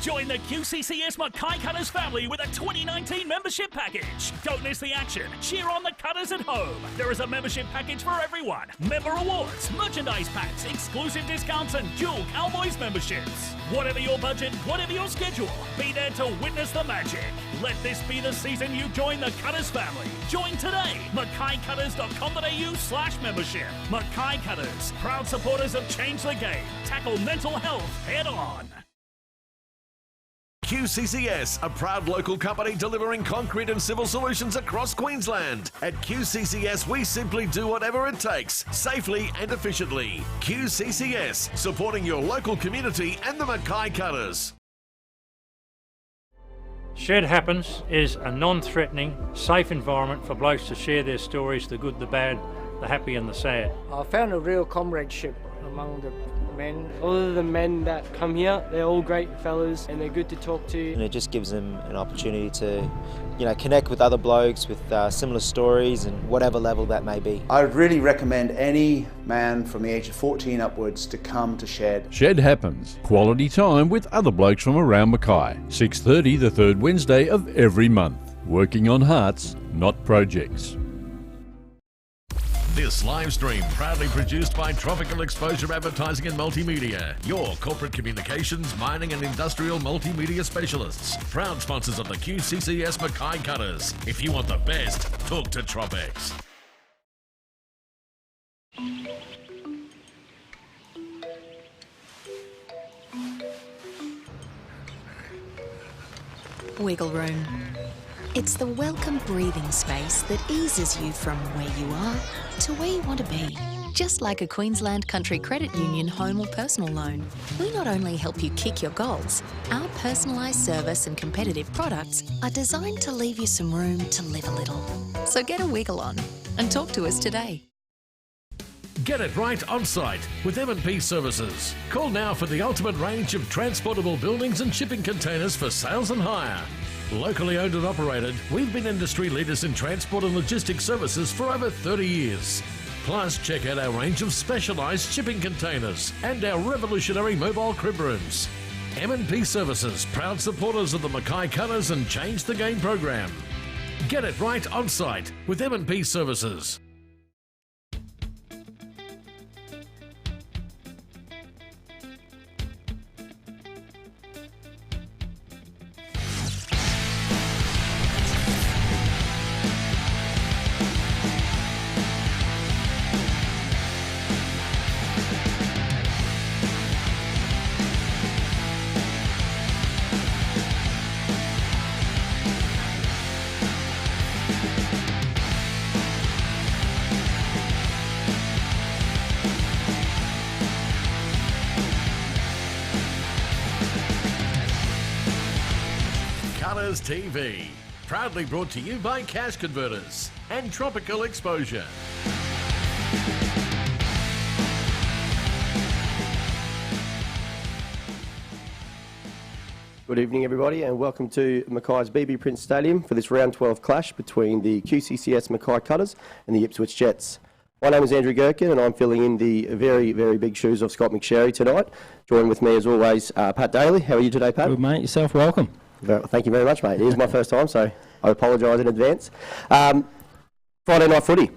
Join the QCCS Mackay Cutters family with a 2019 membership package. Don't miss the action. Cheer on the Cutters at home. There is a membership package for everyone. Member rewards, merchandise packs, exclusive discounts and dual Cowboys memberships. Whatever your budget, whatever your schedule, be there to witness the magic. Let this be the season you join the Cutters family. Join today. mackaycutters.com.au/membership. Mackay Cutters, proud supporters of Change the Game. Tackle mental health head on. QCCS, a proud local company delivering concrete and civil solutions across Queensland. At QCCS, we simply do whatever it takes, safely and efficiently. QCCS, supporting your local community and the Mackay Cutters. Shed Happens is a non-threatening, safe environment for blokes to share their stories, the good, the bad, the happy and the sad. I found a real comradeship among the men. All of the men that come here, they're all great fellas and they're good to talk to. And it just gives them an opportunity to, connect with other blokes with similar stories and whatever level that may be. I would really recommend any man from the age of 14 upwards to come to Shed. Shed Happens. Quality time with other blokes from around Mackay. 6:30 the third Wednesday of every month. Working on hearts, not projects. This live stream proudly produced by Tropical Exposure Advertising and Multimedia, your corporate communications, mining and industrial multimedia specialists. Proud sponsors of the QCCS Mackay Cutters. If you want the best, talk to Tropex. Wiggle Room. It's the welcome breathing space that eases you from where you are to where you want to be. Just like a Queensland Country Credit Union home or personal loan, we not only help you kick your goals, our personalised service and competitive products are designed to leave you some room to live a little. So get a wiggle on and talk to us today. Get it right on site with M&P Services. Call now for the ultimate range of transportable buildings and shipping containers for sales and hire. Locally owned and operated, we've been industry leaders in transport and logistics services for over 30 years. Plus, check out our range of specialised shipping containers and our revolutionary mobile crib rooms. M&P Services, proud supporters of the Mackay Cutters and Change the Game program. Get it right on site with M&P Services. Cutters TV, proudly brought to you by Cash Converters and Tropical Exposure. Good evening everybody and welcome to Mackay's BB Prince Stadium for this round 12 clash between the QCCS Mackay Cutters and the Ipswich Jets. My name is Andrew Gherkin and I'm filling in the very, very big shoes of Scott McSherry tonight. Joined with me as always, Pat Daly. How are you today, Pat? Good mate, yourself, welcome. Thank you very much, mate. It is my first time, so I apologise in advance. Friday night footy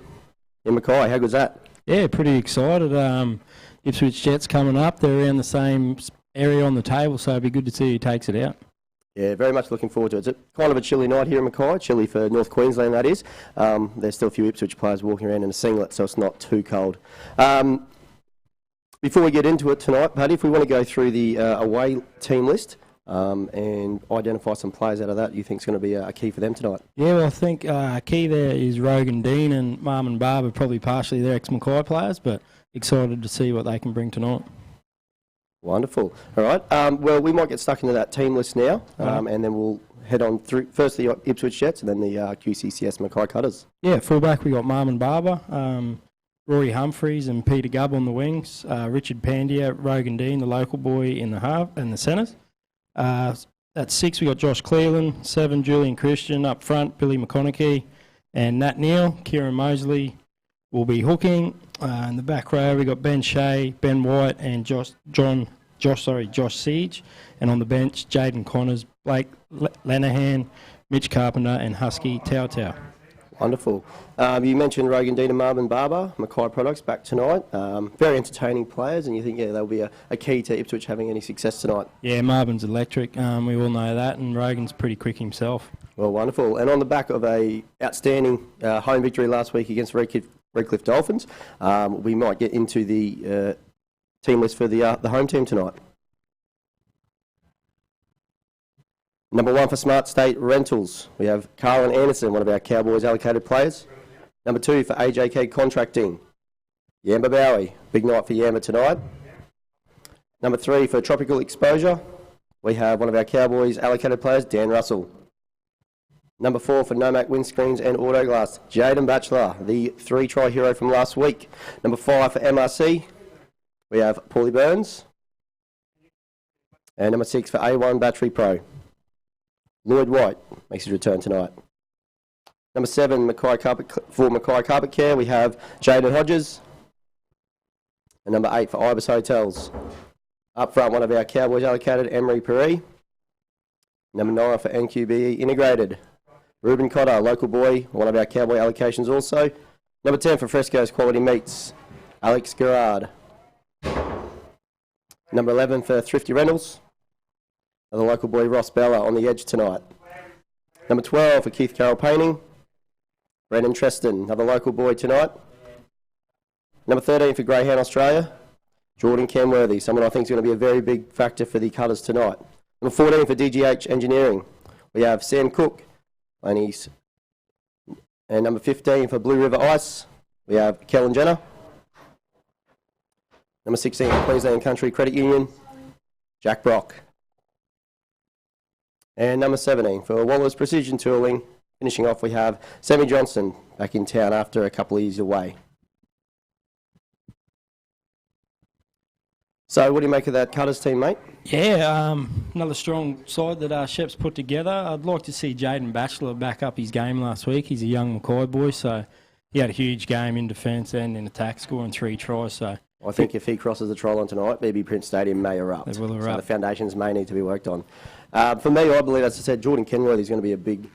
in Mackay, how good's that? Yeah, pretty excited. Ipswich Jets coming up, they're around the same area on the table, so it'd be good to see who takes it out. Yeah, very much looking forward to it. It's kind of a chilly night here in Mackay, chilly for North Queensland that is. There's still a few Ipswich players walking around in a singlet, so it's not too cold. Before we get into it tonight, Paddy, if we want to go through the away team list, and identify some players out of that you think is going to be a key for them tonight. Yeah, well, I think key there is Rogan Dean and Mum and Barb are probably partially their ex-Mackay players, but excited to see what they can bring tonight. Wonderful. All right. Well, we might get stuck into that team list now, and then we'll head on through first the Ipswich Jets and then the QCCS Mackay Cutters. Yeah, fullback we got Mum and Barber, Rory Humphreys and Peter Gubb on the wings, Richard Pandia, Rogan Dean, the local boy in the half and the centres. At 6 we got Josh Cleland, 7 Julian Christian, up front Billy McConaughey and Nat Neal. Kieran Mosley will be hooking. In the back row we got Ben Shea, Ben White and John Josh Siege, and on the bench, Jaden Connors, Blake Lenahan, Mitch Carpenter, and Husky Tau. Wonderful. You mentioned Rogan Dean and Marvin Barber, Mackay products, back tonight. Very entertaining players, and you think, they'll be a key to Ipswich having any success tonight. Yeah, Marvin's electric. We all know that, and Rogan's pretty quick himself. Well, wonderful. And on the back of a outstanding home victory last week against Redcliffe Dolphins, we might get into the team list for the home team tonight. Number 1 for Smart State Rentals, we have Carlin Anderson, one of our Cowboys allocated players. Number 2 for AJK Contracting, Yamba Bowie, big night for Yamba tonight. Number 3 for Tropical Exposure, we have one of our Cowboys allocated players, Dan Russell. Number 4 for Nomac Windscreens and Autoglass, Jaden Batchelor, the 3-try hero from last week. Number 5 for MRC, we have Paulie Burns. And number 6 for A1 Battery Pro, Lloyd White makes his return tonight. Number 7 for Mackay Carpet Care, we have Jaden Hodges. And number 8 for Ibis Hotels. Up front, one of our Cowboys allocated, Emery Perry. Number 9 for NQBE Integrated, Ruben Cotter, local boy, one of our Cowboy allocations also. Number 10 for Fresco's Quality Meats, Alex Gerard. Number 11 for Thrifty Reynolds, the local boy Ross Bella on the edge tonight. Number 12 for Keith Carroll Painting, Brendan Treston, another local boy tonight. Number 13 for Greyhound Australia, Jordan Kenworthy, someone I think is going to be a very big factor for the Cutters tonight. Number 14 for DGH Engineering, we have Sam Cook, and number 15 for Blue River Ice, we have Kellen Jenner. Number 16 for Queensland Country Credit Union, Jack Brock. And number 17 for Waller's Precision Tooling, finishing off we have Sammy Johnson back in town after a couple of years away. So what do you make of that Cutters team, mate? Yeah, another strong side that Shep's put together. I'd like to see Jaden Batchelor back up his game last week. He's a young Mackay boy, so he had a huge game in defence and in attack, scoring 3 tries. So I think if he crosses the try line tonight, BB Prince Stadium may erupt. They will erupt. So the foundations may need to be worked on. For me, I believe, as I said, Jordan Kenworthy is going to be a big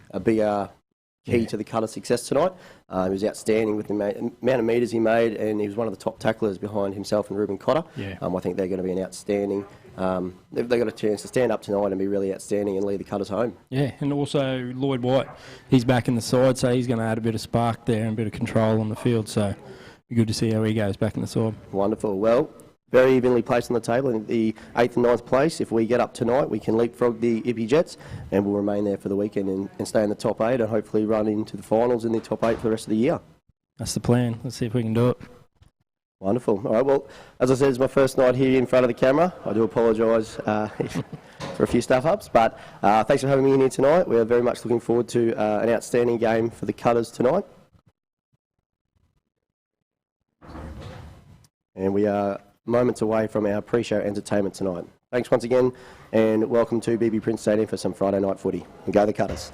key to the Cutters' success tonight. He was outstanding with the amount of metres he made, and he was one of the top tacklers behind himself and Ruben Cotter. Yeah. I think they're going to be an outstanding. They've got a chance to stand up tonight and be really outstanding and lead the Cutters home. Yeah, and also Lloyd White, he's back in the side, so he's going to add a bit of spark there and a bit of control on the field. So it'll be good to see how he goes back in the side. Wonderful. Well, very evenly placed on the table in the 8th and 9th place. If we get up tonight, we can leapfrog the Ippy Jets, and we'll remain there for the weekend and stay in the top 8 and hopefully run into the finals in the top 8 for the rest of the year. That's the plan. Let's see if we can do it. Wonderful. All right, well, as I said, it's my first night here in front of the camera. I do apologise for a few stuff-ups, but thanks for having me in here tonight. We're very much looking forward to an outstanding game for the Cutters tonight. And we are moments away from our pre-show entertainment tonight. Thanks once again, and welcome to BB Prince Stadium for some Friday night footy. And go the Cutters.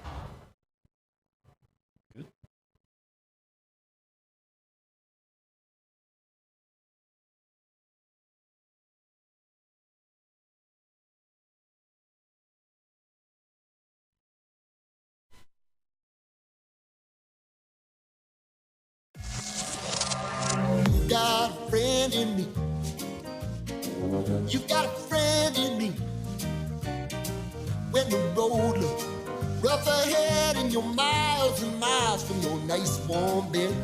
You got a friend in me. You got a friend in me. When the road looks rough ahead and you're miles and miles from your nice warm bed,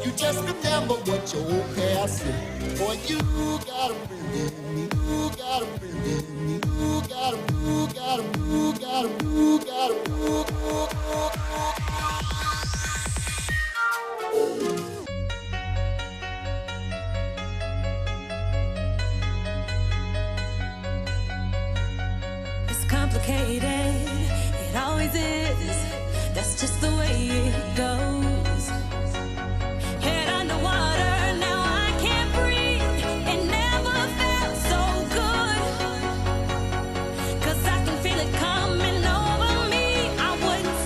you just remember what your old past said. Boy, you got a friend in me. You got a friend in me. You got a, you got a, you got a, you got a, you got a. Complicated, it always is. That's just the way it goes. Head underwater, now I can't breathe. It never felt so good. 'Cause I can feel it coming over me. I wouldn't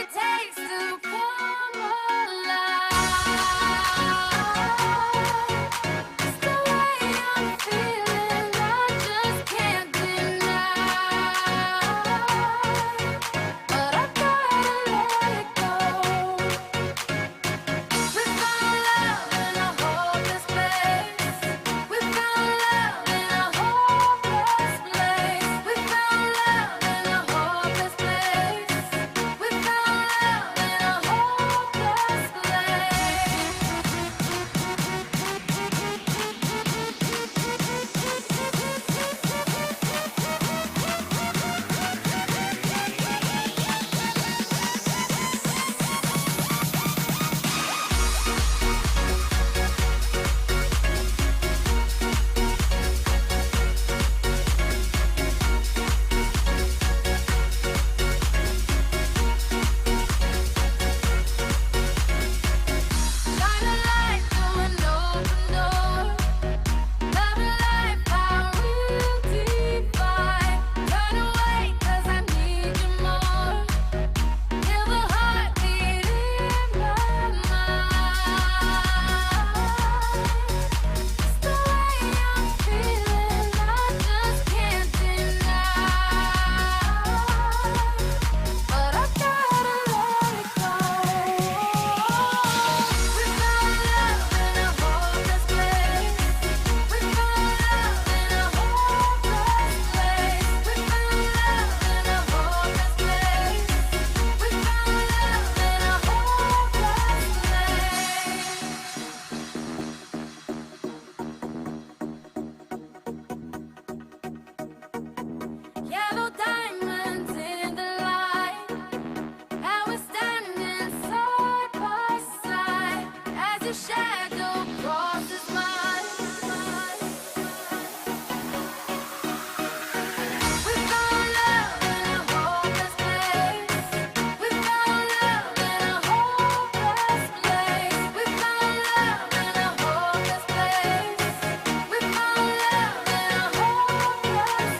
it takes to come alive. It's the way I'm feeling, I just can't deny. But I gotta let it go. We found love in a hopeless place. We found love in a hopeless place. We found love in a hopeless place. We found love in a hopeless shine a light through an open door. Love and life, our real divide. Turn away 'cause I need you more. Feel the heartbeat in my mind. It's the way I'm feeling, I just can't deny. But I gotta let it go. We found love in a hopeless place. We found love in a hopeless place. We found love in a hopeless place. We found love in a hopeless place. Yellow diamonds in the light. How we're standing side by side as your shadow crosses mine. We found love in a hopeless place. We found love in a hopeless place. We found love in a hopeless place. We found love in a hopeless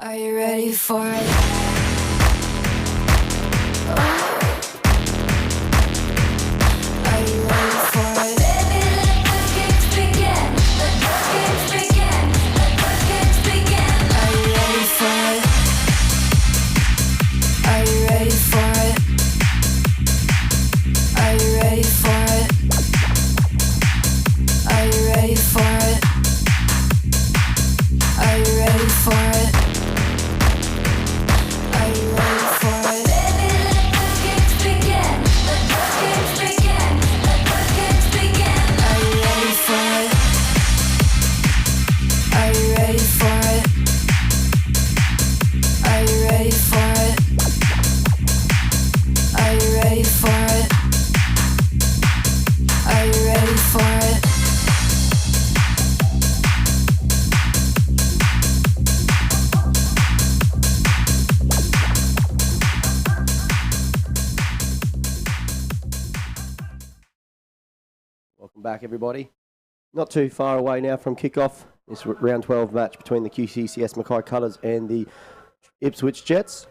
Are you ready for it? Are you ready for it? Baby, let the games begin. Let the games begin. Let the games begin. Are you ready for it? Are you ready for it? Are you ready for it? Are you ready for it? Are you ready for it? Welcome back, everybody. Not too far away now from kickoff. This round 12 match between the QCCS Mackay Cutters and the Ipswich Jets.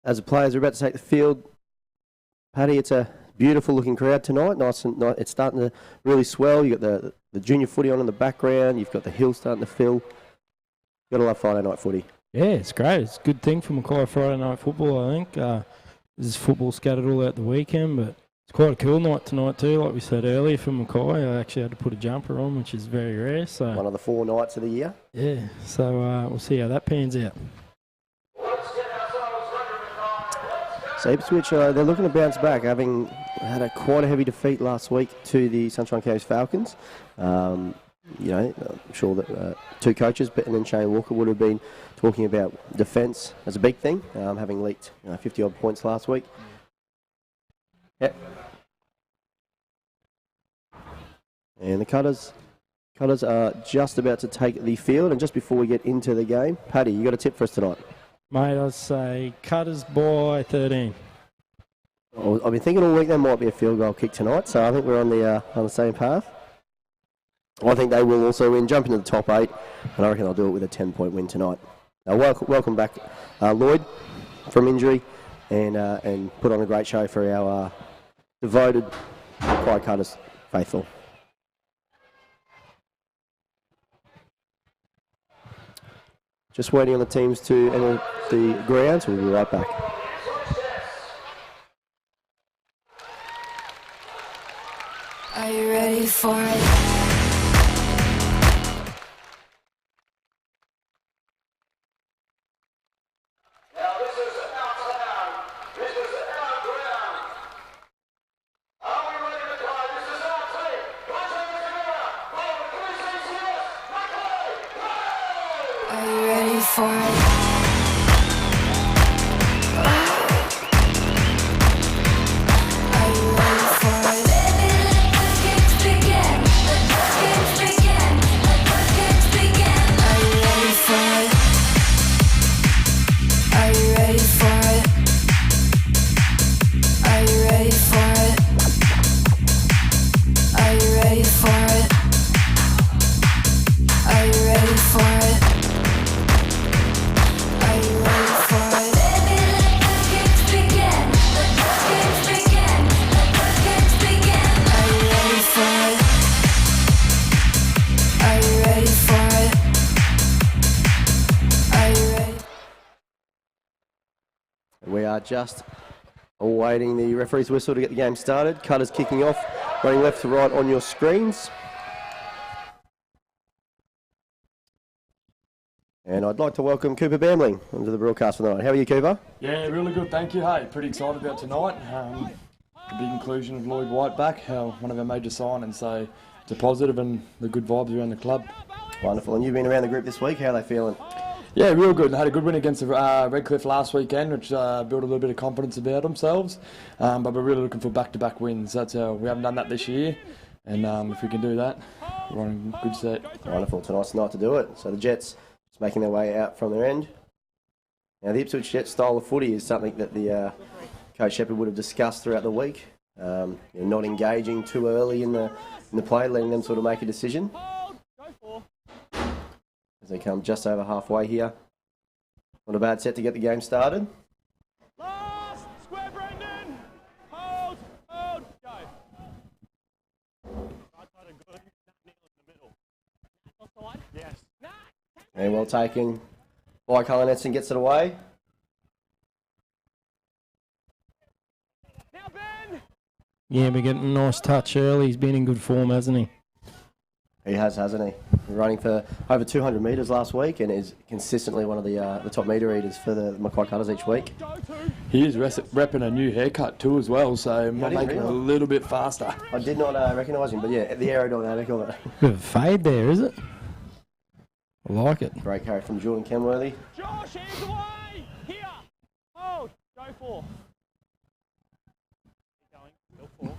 As the players are about to take the field, Paddy, it's a beautiful looking crowd tonight. Nice and it's starting to really swell. You've got the junior footy on in the background. You've got the hill starting to fill. You've got to love Friday night footy. Yeah, it's great. It's a good thing for Mackay Friday night football, I think. There's football scattered all out the weekend, but it's quite a cool night tonight too, like we said earlier for Mackay. I actually had to put a jumper on, which is very rare. So one of the 4 nights of the year. Yeah, so we'll see how that pans out. So Ipswich, they're looking to bounce back, having had quite a heavy defeat last week to the Sunshine Coast Falcons. I'm sure that 2 coaches, Benton and Shane Walker, would have been talking about defence as a big thing, having leaked 50-odd points last week. Yep. And the Cutters are just about to take the field, and just before we get into the game, Paddy, you got a tip for us tonight? Mate, I'd say Cutters by 13. I've been thinking all week there might be a field goal kick tonight, so I think we're on the same path. I think they will also win, jump into the top 8, and I reckon they'll do it with a 10-point win tonight. Welcome back, Lloyd, from injury, and put on a great show for our devoted Mackay Cutters faithful. Just waiting on the teams to enter the ground, so we'll be right back. Are you ready for it? just awaiting the referee's whistle to get the game started. Cutters kicking off, running left to right on your screens. And I'd like to welcome Cooper Bamling onto the broadcast for the night. How are you, Cooper? Yeah, really good, thank you. Hey, pretty excited about tonight. The big inclusion of Lloyd White back, one of our major signings, so it's a positive and the good vibes around the club. Wonderful. And you've been around the group this week. How are they feeling? Yeah, real good. Had a good win against Redcliffe last weekend, which built a little bit of confidence about themselves. But we're really looking for back-to-back wins. That's how we haven't done that this year, and if we can do that, we're on a good set. Wonderful. Tonight's the night to do it. So the Jets just making their way out from their end. Now the Ipswich Jets style of footy is something that the Coach Shepherd would have discussed throughout the week. Not engaging too early in the play, letting them sort of make a decision. As they come just over halfway here. Not a bad set to get the game started. Last square, Brendan. Hold, go. Right side and good. Neil in the middle. Offside? Yes. And well taken by Cullen Edson, gets it away. Now Ben. Yeah, we're getting a nice touch early. He's been in good form, hasn't he? He has, hasn't he? Running for over 200 metres last week and is consistently one of the top metre eaters for the Mackay Cutters each week. He is repping a new haircut too as well, so might make it a little bit faster. I did not recognise him, but yeah, the aerodynamic of it. Bit of a fade there, is it? I like it. Great carry from Jordan Kenworthy. Josh, hands away. Here. Hold. Go for. Keep going. Go for.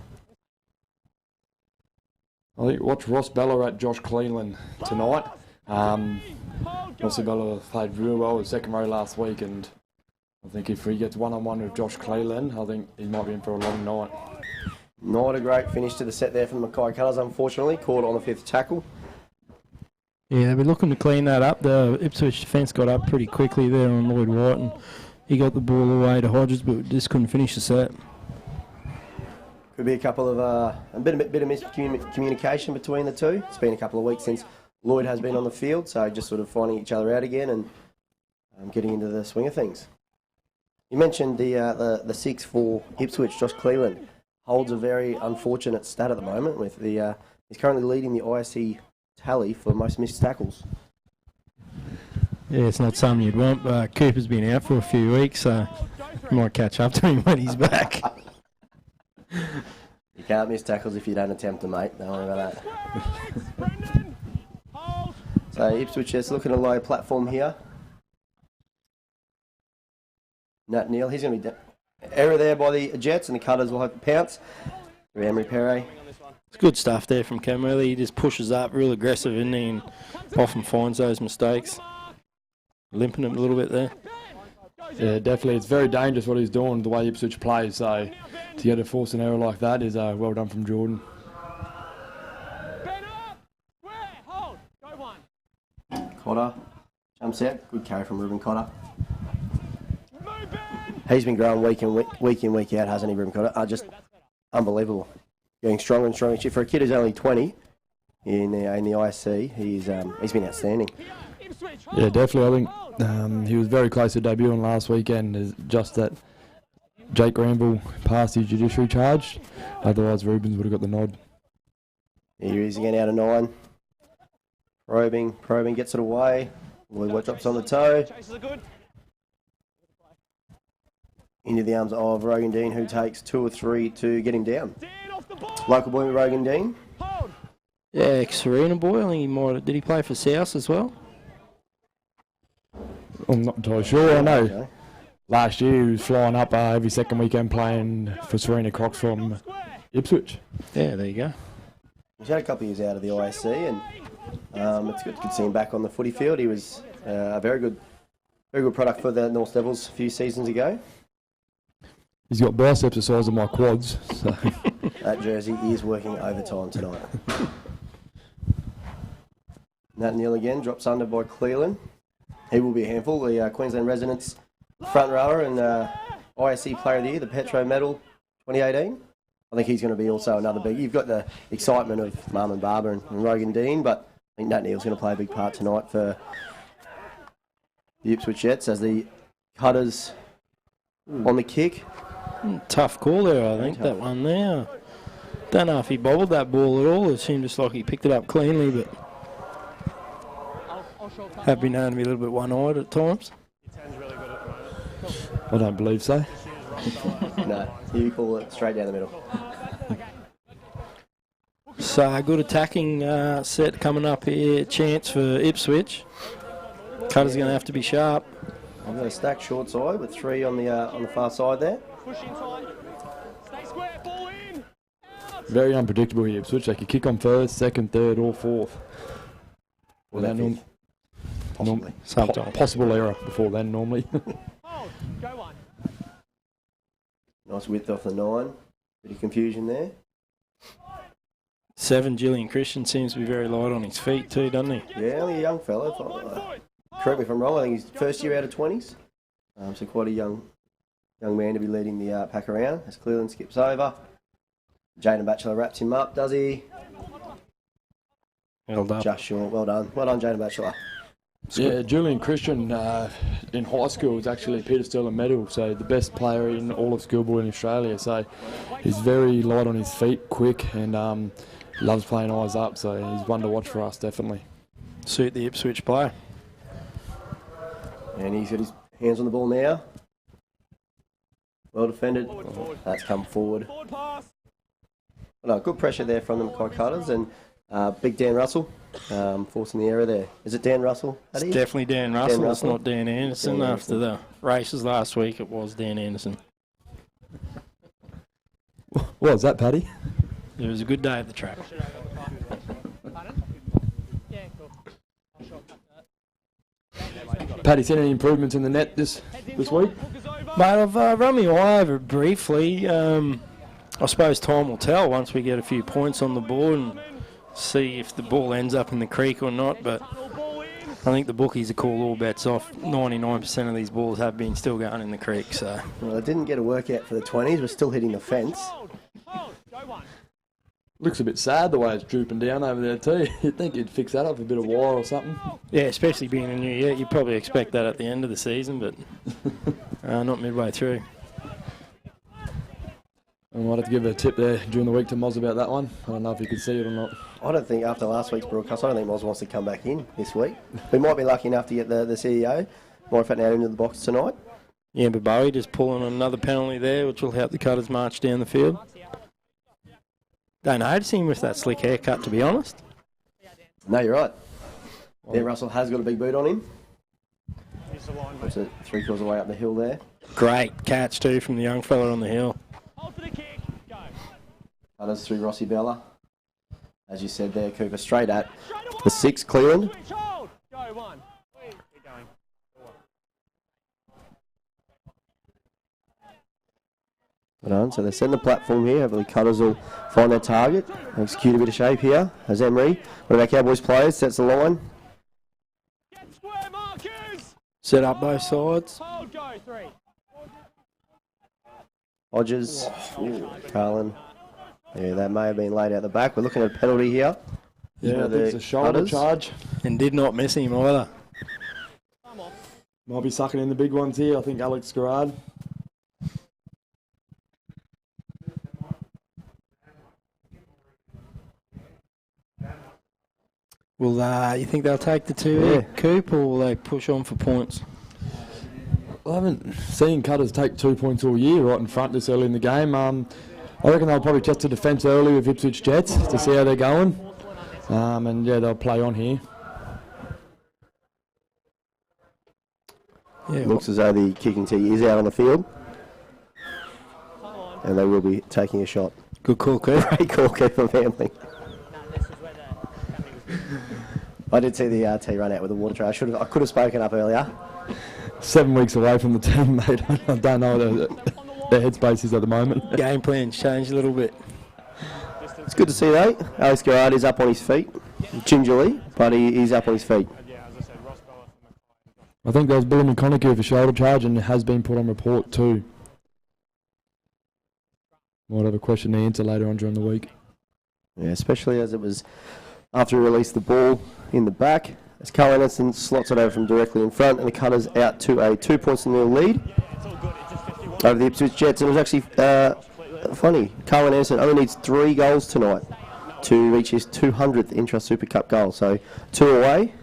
I think watch Ross Bella at Josh Cleveland tonight. Ross Bella played real well with second row last week, and I think if he gets one-on-one with Josh Cleveland, I think he might be in for a long night. Not a great finish to the set there from the Mackay Cutters, unfortunately. Caught on the fifth tackle. Yeah, they've been looking to clean that up. The Ipswich defence got up pretty quickly there on Lloyd White, and he got the ball away to Hodges, but just couldn't finish the set. Could be a couple of a bit of miscommunication between the two. It's been a couple of weeks since Lloyd has been on the field, so just sort of finding each other out again and getting into the swing of things. You mentioned the 6 for Ipswich, Josh Cleveland, holds a very unfortunate stat at the moment. With the he's currently leading the ISC tally for most missed tackles. Yeah, it's not something you'd want, but Cooper's been out for a few weeks, so you might catch up to him when he's back. You can't miss tackles if you don't attempt them, mate. Don't worry about that. So Ipswich is looking at a low platform here. Nat Neal, he's going to be error there by the Jets, and the Cutters will have to pounce. Emery Perret. It's good stuff there from Camberley. He just pushes up, real aggressive, isn't he? And often finds those mistakes. Limping him a little bit there. Yeah, definitely. It's very dangerous what he's doing, the way Ipswich plays. So to get a force an error like that is well done from Jordan. Cotter jumps out. Good carry from Ruben Cotter. He's been growing week in, week out, hasn't he, Ruben Cotter? Just unbelievable. Getting stronger and stronger. For a kid who's only 20 in the ISC, he's been outstanding. Yeah, definitely. I think he was very close to debuting last weekend. It's just that Jake Granville passed his judiciary charge. Otherwise, Rubens would have got the nod. Here he is again, out of 9. Probing, gets it away. Lloyd drops on the toe. Into the arms of Rogan Dean, who takes 2 or 3 to get him down. Local boy Rogan Dean. Yeah, ex-Serena boy. I think he might have, did he play for South as well? I'm not entirely sure. I know last year he was flying up every second weekend playing for Serena Cox from Ipswich. Yeah, there you go. He's had a couple of years out of the ISC, and it's good to see him back on the footy field. He was a very good product for the North Devils a few seasons ago. He's got biceps the size of my quads. So. That jersey is working overtime tonight. Nat Neal again, drops under by Cleveland. He will be a handful. The Queensland residents front rower and ISC Player of the Year, the Petro Medal 2018. I think he's going to be also another big. You've got the excitement of Mum and Barber and Rogan Dean, but I think Nat Neal's going to play a big part tonight for the Ipswich Jets as the Cutters on the kick. Tough call there, I think, that one there. Don't know if he bobbled that ball at all. It seemed just like he picked it up cleanly, but have been known to be a little bit one-eyed at times. I don't believe so. No, you call it straight down the middle. So, good attacking set coming up here. Chance for Ipswich. Cutter's going to have to be sharp. I'm going to stack short side with 3 on the far side there. Very unpredictable here, Ipswich. They could kick on first, second, third, or fourth. Or that possibly. Possible error before then, normally. Nice width off the 9. Bit of confusion there. 7, Gillian Christian seems to be very light on his feet too, doesn't he? Yeah, only a young fella. Correct me if I'm wrong. I think he's first year out of 20s. So quite a young man to be leading the pack around. As Cleland skips over. Jaden Batchelor wraps him up, does he? Well done. Just short. Well done. Well done, Jaden Batchelor. Yeah, Julian Christian in high school was actually a Peter Sterling medal, so the best player in all of schoolboy in Australia. So he's very light on his feet, quick, and loves playing eyes up. So he's one to watch for us, definitely. Suit the Ipswich player. And he's got his hands on the ball now. Well defended. That's come forward. Well, no, good pressure there from the Mackay Cutters, and big Dan Russell forcing the error there. Is it Dan Russell? It's definitely Dan Russell. It's not Dan Anderson. After the races last week, it was Dan Anderson. What was that, Paddy? It was a good day at the track. Paddy, seen any improvements in the net this week? Mate, I've run my eye over it briefly. I suppose time will tell once we get a few points on the board and see if the ball ends up in the creek or not. But I think the bookies have called all bets off. 99% of these balls have been still going in the creek. So, well, I didn't get a workout for the 20s. We're still hitting the fence. Looks a bit sad the way it's drooping down over there too. You'd think you'd fix that up with a bit of wire or something. Yeah, especially being a new year. You'd probably expect that at the end of the season, but not midway through. I might have to give it a tip there during the week to Moz about that one. I don't know if you could see it or not. I don't think after last week's broadcast, I don't think Moz wants to come back in this week. We might be lucky enough to get the CEO. Might have out into the box tonight. Yeah, but Bowie just pulling another penalty there, which will help the Cutters march down the field. Don't notice him with that slick haircut, to be honest. No, you're right. Dan Russell has got a big boot on him. Puts it 3/4 of the way up the hill there. Great catch too from the young fella on the hill. Cutters through Rossi Bella. As you said there, Cooper, straight at the 6, Cleland. So they're setting the platform here. Hopefully Cutters will find their target. Execute a bit of shape here as Emery, one of our Cowboys players, sets the line. Set up both sides. Hodges, Carlin. Yeah, that may have been laid out the back. We're looking at a penalty here. Yeah, I think it's a shoulder charge. And did not miss him either. Might be sucking in the big ones here. I think Alex Garrard. Will you think they'll take the 2 Coop, or will they push on for points? I haven't seen Cutters take 2 points all year right in front this early in the game. I reckon they'll probably test the defence early with Ipswich Jets to see how they're going. And yeah, they'll play on here. Yeah, looks as though the kicking tee is out on the field. And they will be taking a shot. Good call, Coop. Great call, Cooper Family. I did see the tee run out with the water tray. I could have spoken up earlier. 7 weeks away from the team, mate. I don't know what their headspace is at the moment. Game plan's changed a little bit. It's good to see though. Alex Garrard is up on his feet, gingerly, but he is up on his feet. I think there was Billy McConaughey with a shoulder charge, and it has been put on report too. Might have a question to answer later on during the week. Yeah, especially as it was after he released the ball in the back, as Carl Anderson slots it over from directly in front, and the Cutters out to a 2 points in their lead. over the Ipswich Jets, and it was actually funny. Carlin Anderson only needs 3 goals tonight to reach his 200th Intrust Super Cup goal. So 2 away.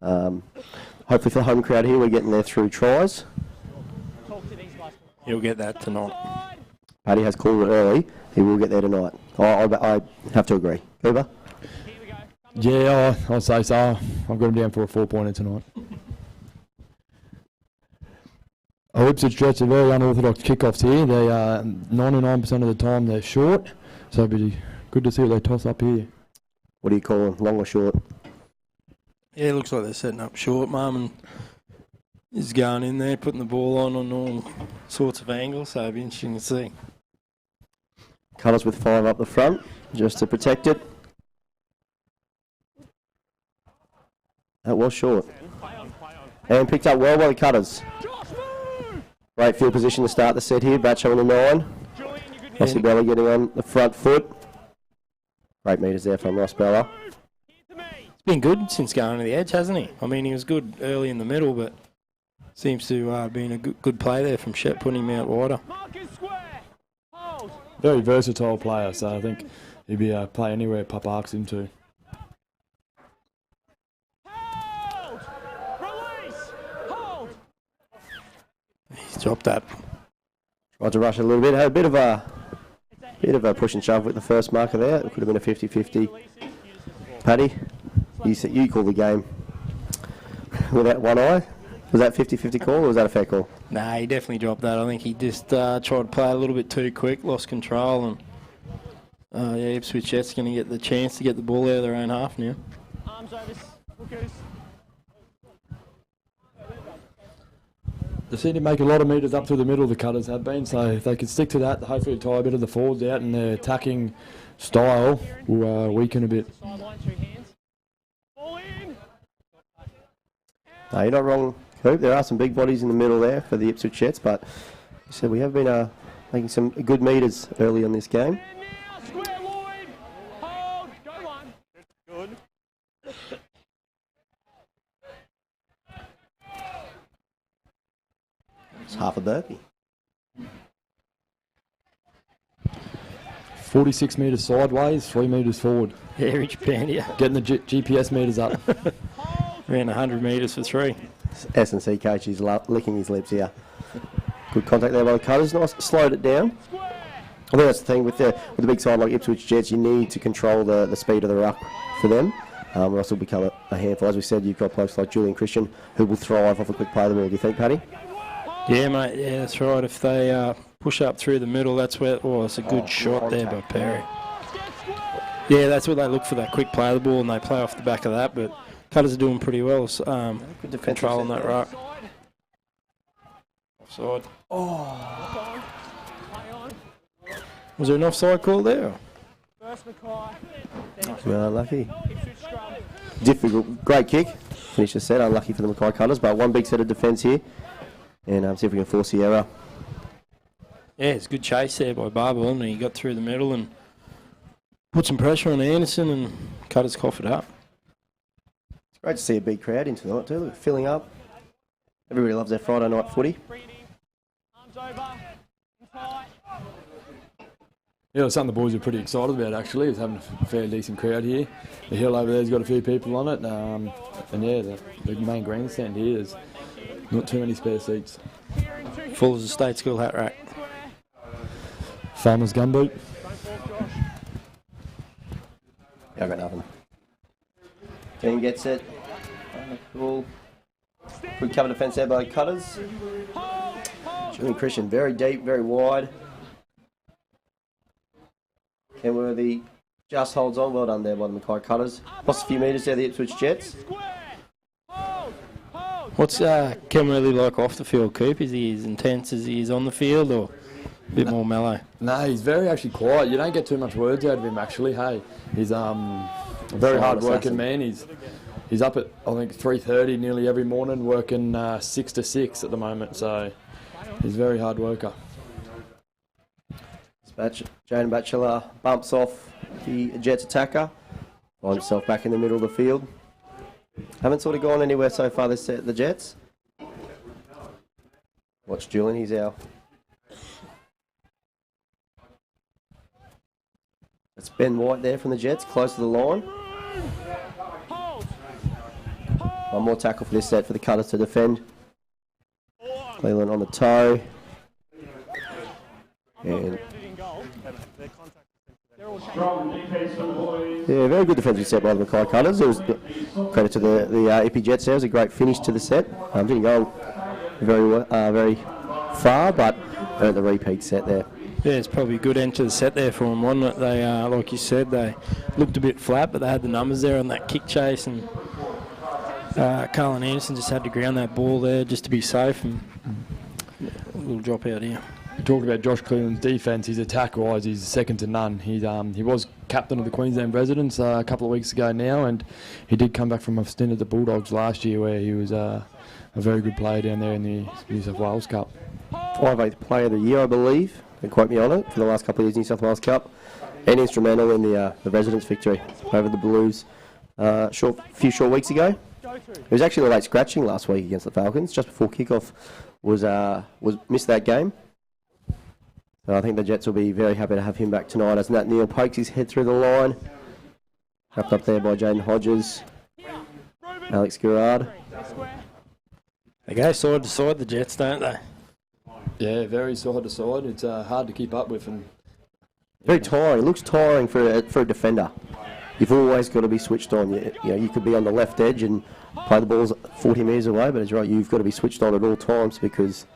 Hopefully for the home crowd here, we're getting there through tries. He'll get that tonight. Paddy has called it early. He will get there tonight. I have to agree. Cooper? Yeah, I'll say so. I've got him down for a 4-pointer tonight. Our Ipswich Jets are very unorthodox kickoffs here. They are 99% of the time they're short, so it'll be good to see what they toss up here. What do you call them, long or short? Yeah, it looks like they're setting up short. Marmon is going in there, putting the ball on all sorts of angles, so it'll be interesting to see. Cutters with 5 up the front, just to protect it. That was short. And picked up well by the Cutters. Great field position to start the set here. Batch on the 9. Rossi Bella getting on the front foot. Great metres there from Ross Bella. He's been good since going to the edge, hasn't he? I mean, he was good early in the middle, but seems to have been a good play there from Shep, putting him out wider. Very versatile player, so I think he'd be a play anywhere Papa asks him to. He's dropped that. Tried to rush a little bit. Had a bit of a push and shove with the first marker there. It could have been a 50-50. Paddy, you call the game with that one eye. Was that 50-50 call or was that a fair call? Nah, he definitely dropped that. I think he just tried to play a little bit too quick, lost control, and Ipswich Jets going to get the chance to get the ball out of their own half now. Arms over, hookers. They seem to make a lot of metres up through the middle, the Cutters have been, so if they can stick to that, hopefully tie a bit of the forwards out and their attacking style will weaken a bit. No, you're not wrong, Coop. There are some big bodies in the middle there for the Ipswich Jets, but you said we have been making some good metres early on this game. It's half a burpee. 46 metres sideways, 3 metres forward. Yeah, Rich Pandia. Getting the GPS metres up. Around 100 metres for 3. S&C coach is licking his lips here. Good contact there by the Cutters. Nice, slowed it down. I think that's the thing with the big side like Ipswich Jets. You need to control the speed of the ruck for them. Or else it'll become a handful. As we said, you've got blokes like Julian Christian who will thrive off a quick play of the ball. Do you think, Paddy? Yeah, mate. Yeah, that's right. If they push up through the middle, that's where. Oh, it's a good shot there by Perry. Yeah, that's where they look for that quick play of the ball, and they play off the back of that. But Cutters are doing pretty well, controlling that ruck. Offside. Oh. Was there an offside call there? First Mackay. Unlucky. Difficult. Great kick. Finish the set. Unlucky for the Mackay Cutters, but one big set of defence here. And see if we can force the error. Yeah, it's a good chase there by Barber, and he got through the middle and put some pressure on Anderson, and Cutters cough it up. It's great to see a big crowd in tonight too. Look, filling up. Everybody loves their Friday night footy. Arms over. Tight. Yeah, it was something the boys are pretty excited about actually. It's having a fairly decent crowd here. The hill over there's got a few people on it. And yeah, the main grandstand here is not too many spare seats. Full as a state school hat rack. Farmer's gumboot. Yeah, I've got nothing. Team gets it. Cool. Good cover defence there by the Cutters. Julian Christian, very deep, very wide. Kenworthy just holds on. Well done there by the Mackay Cutters. Lost a few metres there, the Ipswich Jets. What's Kenworthy like off the field, Coop? Is he as intense as he is on the field, or a bit more mellow? No, he's very actually quiet. You don't get too much words out of him actually. Hey, he's a very hard working man. He's up at I think 3:30 nearly every morning, working 6 to 6 at the moment. So he's a very hard worker. Jane Batchelor bumps off the Jets attacker. Finds himself back in the middle of the field. Haven't sort of gone anywhere so far this set, the Jets. Watch Julian, he's our That's Ben White there from the Jets, close to the line. One more tackle for this set for the Cutters to defend. Cleveland on the toe. And yeah, very good defensive set by the Mackay Cutters. It was credit to the Ippy Jets there. It was a great finish to the set. Didn't go very far, but earned the repeat set there. Yeah, it's probably a good end to the set there for them, wasn't it? They, like you said, they looked a bit flat, but they had the numbers there on that kick chase, and Carlin Anderson just had to ground that ball there just to be safe, and a little drop out here. You talk about Josh Cleland's defence. His attack-wise, he's second to none. He was captain of the Queensland Residents a couple of weeks ago now, and he did come back from a stint at the Bulldogs last year, where he was a very good player down there in the New South Wales Cup. 5/8 Player of the Year, I believe. Don't quote me on it, for the last couple of years New South Wales Cup, and instrumental in the Residents' victory over the Blues a few short weeks ago. It was actually a late scratching last week against the Falcons, just before kickoff was missed that game. So I think the Jets will be very happy to have him back tonight, as Nat Neal pokes his head through the line. Wrapped up there by Jaden Hodges, Alex Gerard. They go side to side, the Jets, don't they? Yeah, very side to side. It's hard to keep up with, and very tiring. It looks tiring for a defender. You've always got to be switched on. You could be on the left edge and play the balls 40 metres away, but it's right, you've got to be switched on at all times, because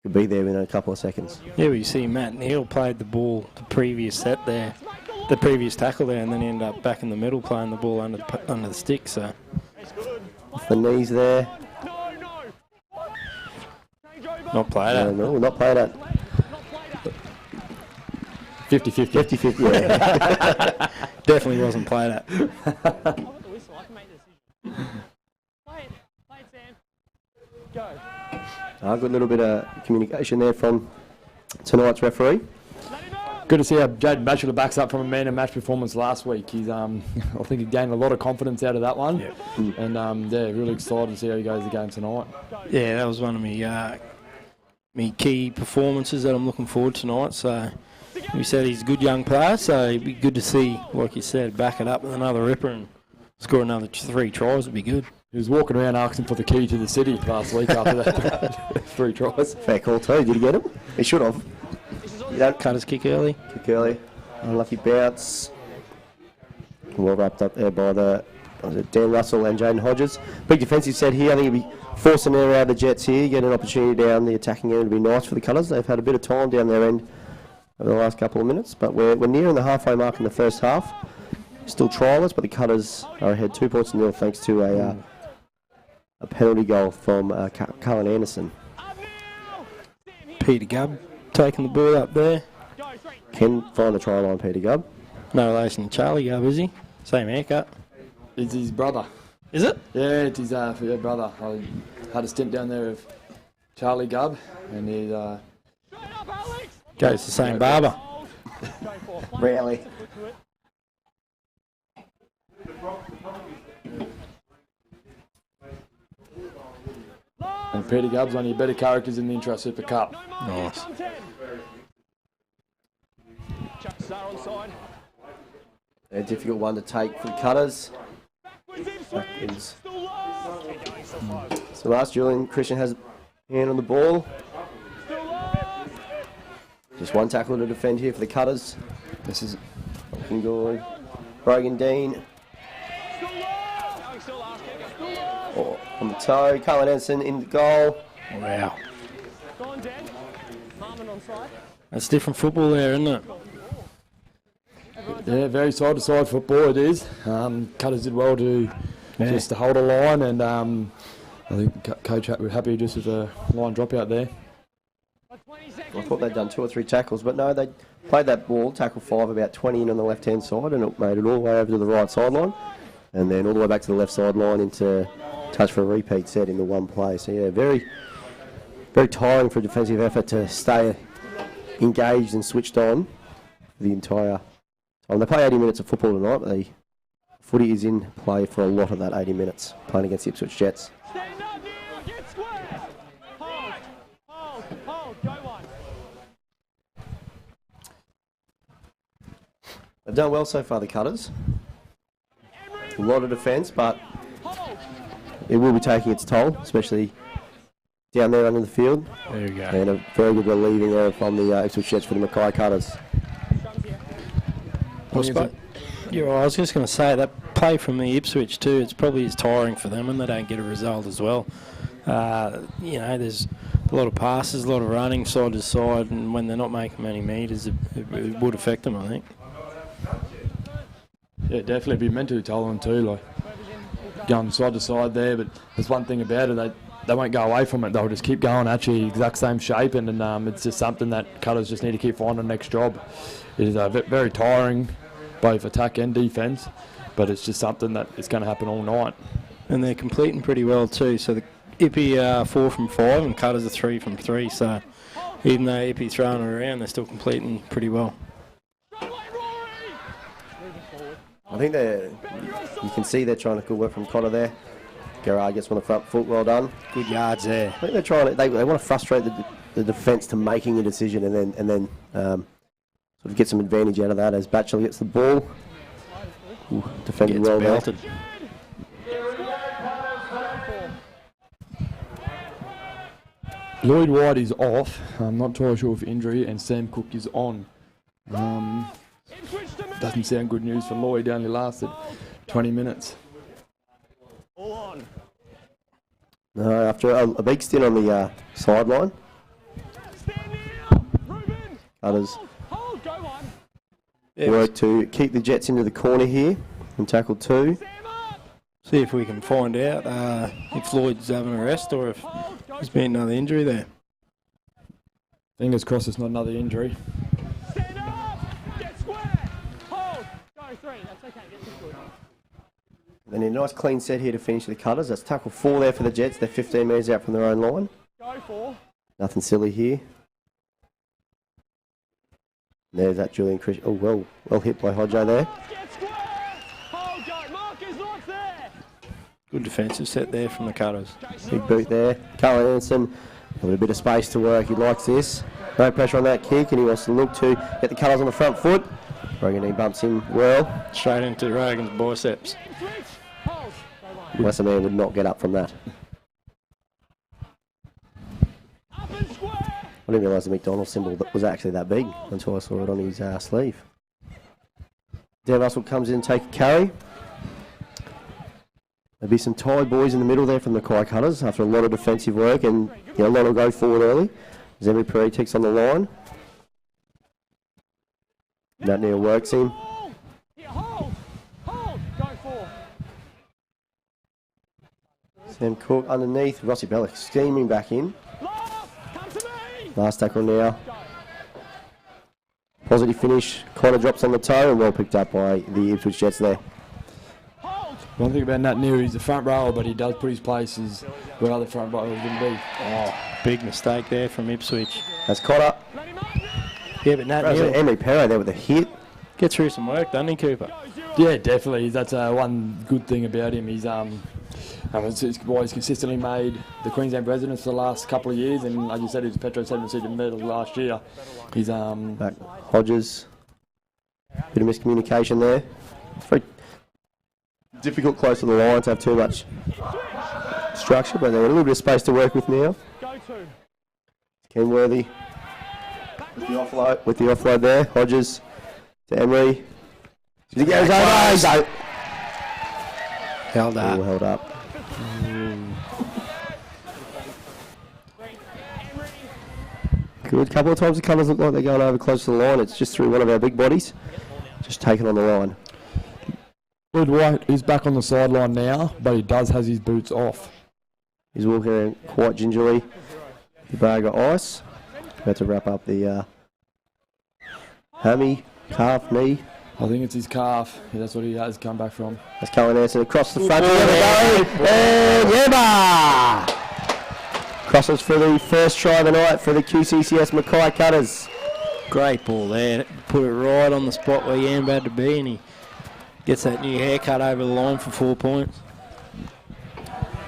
you could be there in a couple of seconds. Yeah, well, you see Matt Neal played the ball the previous set there, the previous tackle there, and then he ended up back in the middle playing the ball under the stick. So off the knees there. Not played at. No, not played at. 50-50. 50-50, yeah. Definitely wasn't played at. Good little bit of communication there from tonight's referee. Good to see how Jaden Batchelor backs up from a man-of-match performance last week. He's, I think he gained a lot of confidence out of that one. Yep. And, really excited to see how he goes again tonight. Yeah, that was one of me key performances that I'm looking forward to tonight. So we said he's a good young player, so it'd be good to see, like you said, back it up with another ripper and score another 3 tries. It'd be good. He was walking around asking for the key to the city last week after that 3 tries. Fair call too. Did he get him? He should have. Cut his kick early. Unlucky bounce. Well wrapped up there by Dan Russell and Jaden Hodges. Big defensive set here. I think he'll be forcing air out of the Jets here. Get an opportunity down the attacking end would be nice for the Cutters. They've had a bit of time down their end over the last couple of minutes, but we're nearing the halfway mark in the first half. Still triallers, but the Cutters are ahead 2-0 thanks to a penalty goal from Carlin Anderson. Peter Gubb taking the ball up there. Can find the try line, Peter Gubb. No relation to Charlie Gubb, is he? Same haircut. It's his brother. Is it? Yeah, it's his brother. I had a stint down there with Charlie Gubb, and he goes to the same barber. Rarely. And Peter Gubb's one of your better characters in the Intro Super Cup. Nice. A difficult one to take for the Cutters. So last Julian Christian has a hand on the ball. Just one tackle to defend here for the Cutters. This is looking good. Brogan Dean. On the toe. Carlin Anderson in the goal. Wow. That's different football there, isn't it? Yeah, very side-to-side football it is. Cutters did well to just to hold a line, and I think Coach was happy just with a line drop out there. I thought they'd done 2 or 3 tackles, but no, they played that ball, tackle 5, about 20 in on the left-hand side, and it made it all the way over to the right sideline, and then all the way back to the left sideline into touch for a repeat set in the one play. So yeah, very, very tiring for a defensive effort to stay engaged and switched on the entire time. They play 80 minutes of football tonight, but the footy is in play for a lot of that 80 minutes, playing against the Ipswich Jets. done well so far, the Cutters. A lot of defence, but it will be taking its toll, especially down there under the field. There we go. And a very good relieving there from the Ipswich Jets for the Mackay Cutters. I was just going to say that play from the Ipswich too, it's probably as tiring for them when they don't get a result as well. There's a lot of passes, a lot of running side to side, and when they're not making many metres, it would affect them, I think. Yeah, definitely be mentally toll on too, like going side to side there. But there's one thing about it, they won't go away from it. They'll just keep going at you, exact same shape, and it's just something that Cutters just need to keep finding the next job. It is very tiring, both attack and defence, but it's just something that is going to happen all night. And they're completing pretty well too. So the Ippy are 4 from 5 and Cutters are 3 from 3. So even though Ippy throwing it around, they're still completing pretty well. I think you can see they're trying to good work from Cotter there. Gerard gets on the front foot, well done. Good yards there. I think they're trying to, they want to frustrate the defence to making a decision and then sort of get some advantage out of that as Batchelor gets the ball. Ooh, defended well there. Lloyd White is off. I'm not too sure of injury, and Sam Cook is on. Doesn't sound good news for Lloyd. He only lasted 20 minutes. No, after a big stint on the sideline. Others work to keep the Jets into the corner here and tackle 2. See if we can find out if Lloyd's having a rest or if there's been another injury there. Fingers crossed it's not another injury. And a nice clean set here to finish the Cutters. That's tackle 4 there for the Jets. They're 15 metres out from their own line. Nothing silly here. There's that Julian Christian. Oh, well hit by Hodjo there. Good defensive set there from the Cutters. Big boot there. Carl Anderson with a bit of space to work. He likes this. No pressure on that kick, and he wants to look to get the Cutters on the front foot. Rogan bumps him well. Straight into Rogan's biceps. Unless a man would not get up from that. I didn't realise the McDonald's symbol was actually that big until I saw it on his sleeve. Dan Russell comes in and takes a carry. There'll be some tired boys in the middle there from the Mackay Cutters after a lot of defensive work, and a lot will go forward early. As Emery Perry takes on the line. That near works him. Sam Cook underneath. Rossi Bellick steaming back in. Last tackle now. Positive finish. Connor drops on the toe and well picked up by the Ipswich Jets there. One thing about Nat Neary, he's a front rower, but he does put his places where other front rowers wouldn't be. Oh, big mistake there from Ipswich. That's Cotter. Yeah, but Nat Neary. Emery Perry there with a hit. Gets through some work, doesn't he, Cooper? Yeah, definitely. That's one good thing about him. He's it's why he's consistently made the Queensland residents for the last couple of years, and like you said, he was Petro 7-seed medal last year. He's back Hodges. Bit of miscommunication there. Very difficult close to the line to have too much structure, but they've got a little bit of space to work with now. Kenworthy with the offload there. Hodges to Emery. He goes over. Held up. Held up. Good. Couple of times the colours look like they're going over close to the line. It's just through one of our big bodies. Just taken on the line. Lloyd White is back on the sideline now, but he does have his boots off. He's walking around quite gingerly. The bag of ice. About to wrap up the hammy, calf, knee. I think it's his calf. Yeah, that's what he has come back from. That's Colin Anderson across the front. And Yeba! Crosses for the first try of the night for the QCCS Mackay Cutters. Great ball there. Put it right on the spot where Yamba had to be, and he gets that new haircut over the line for 4 points.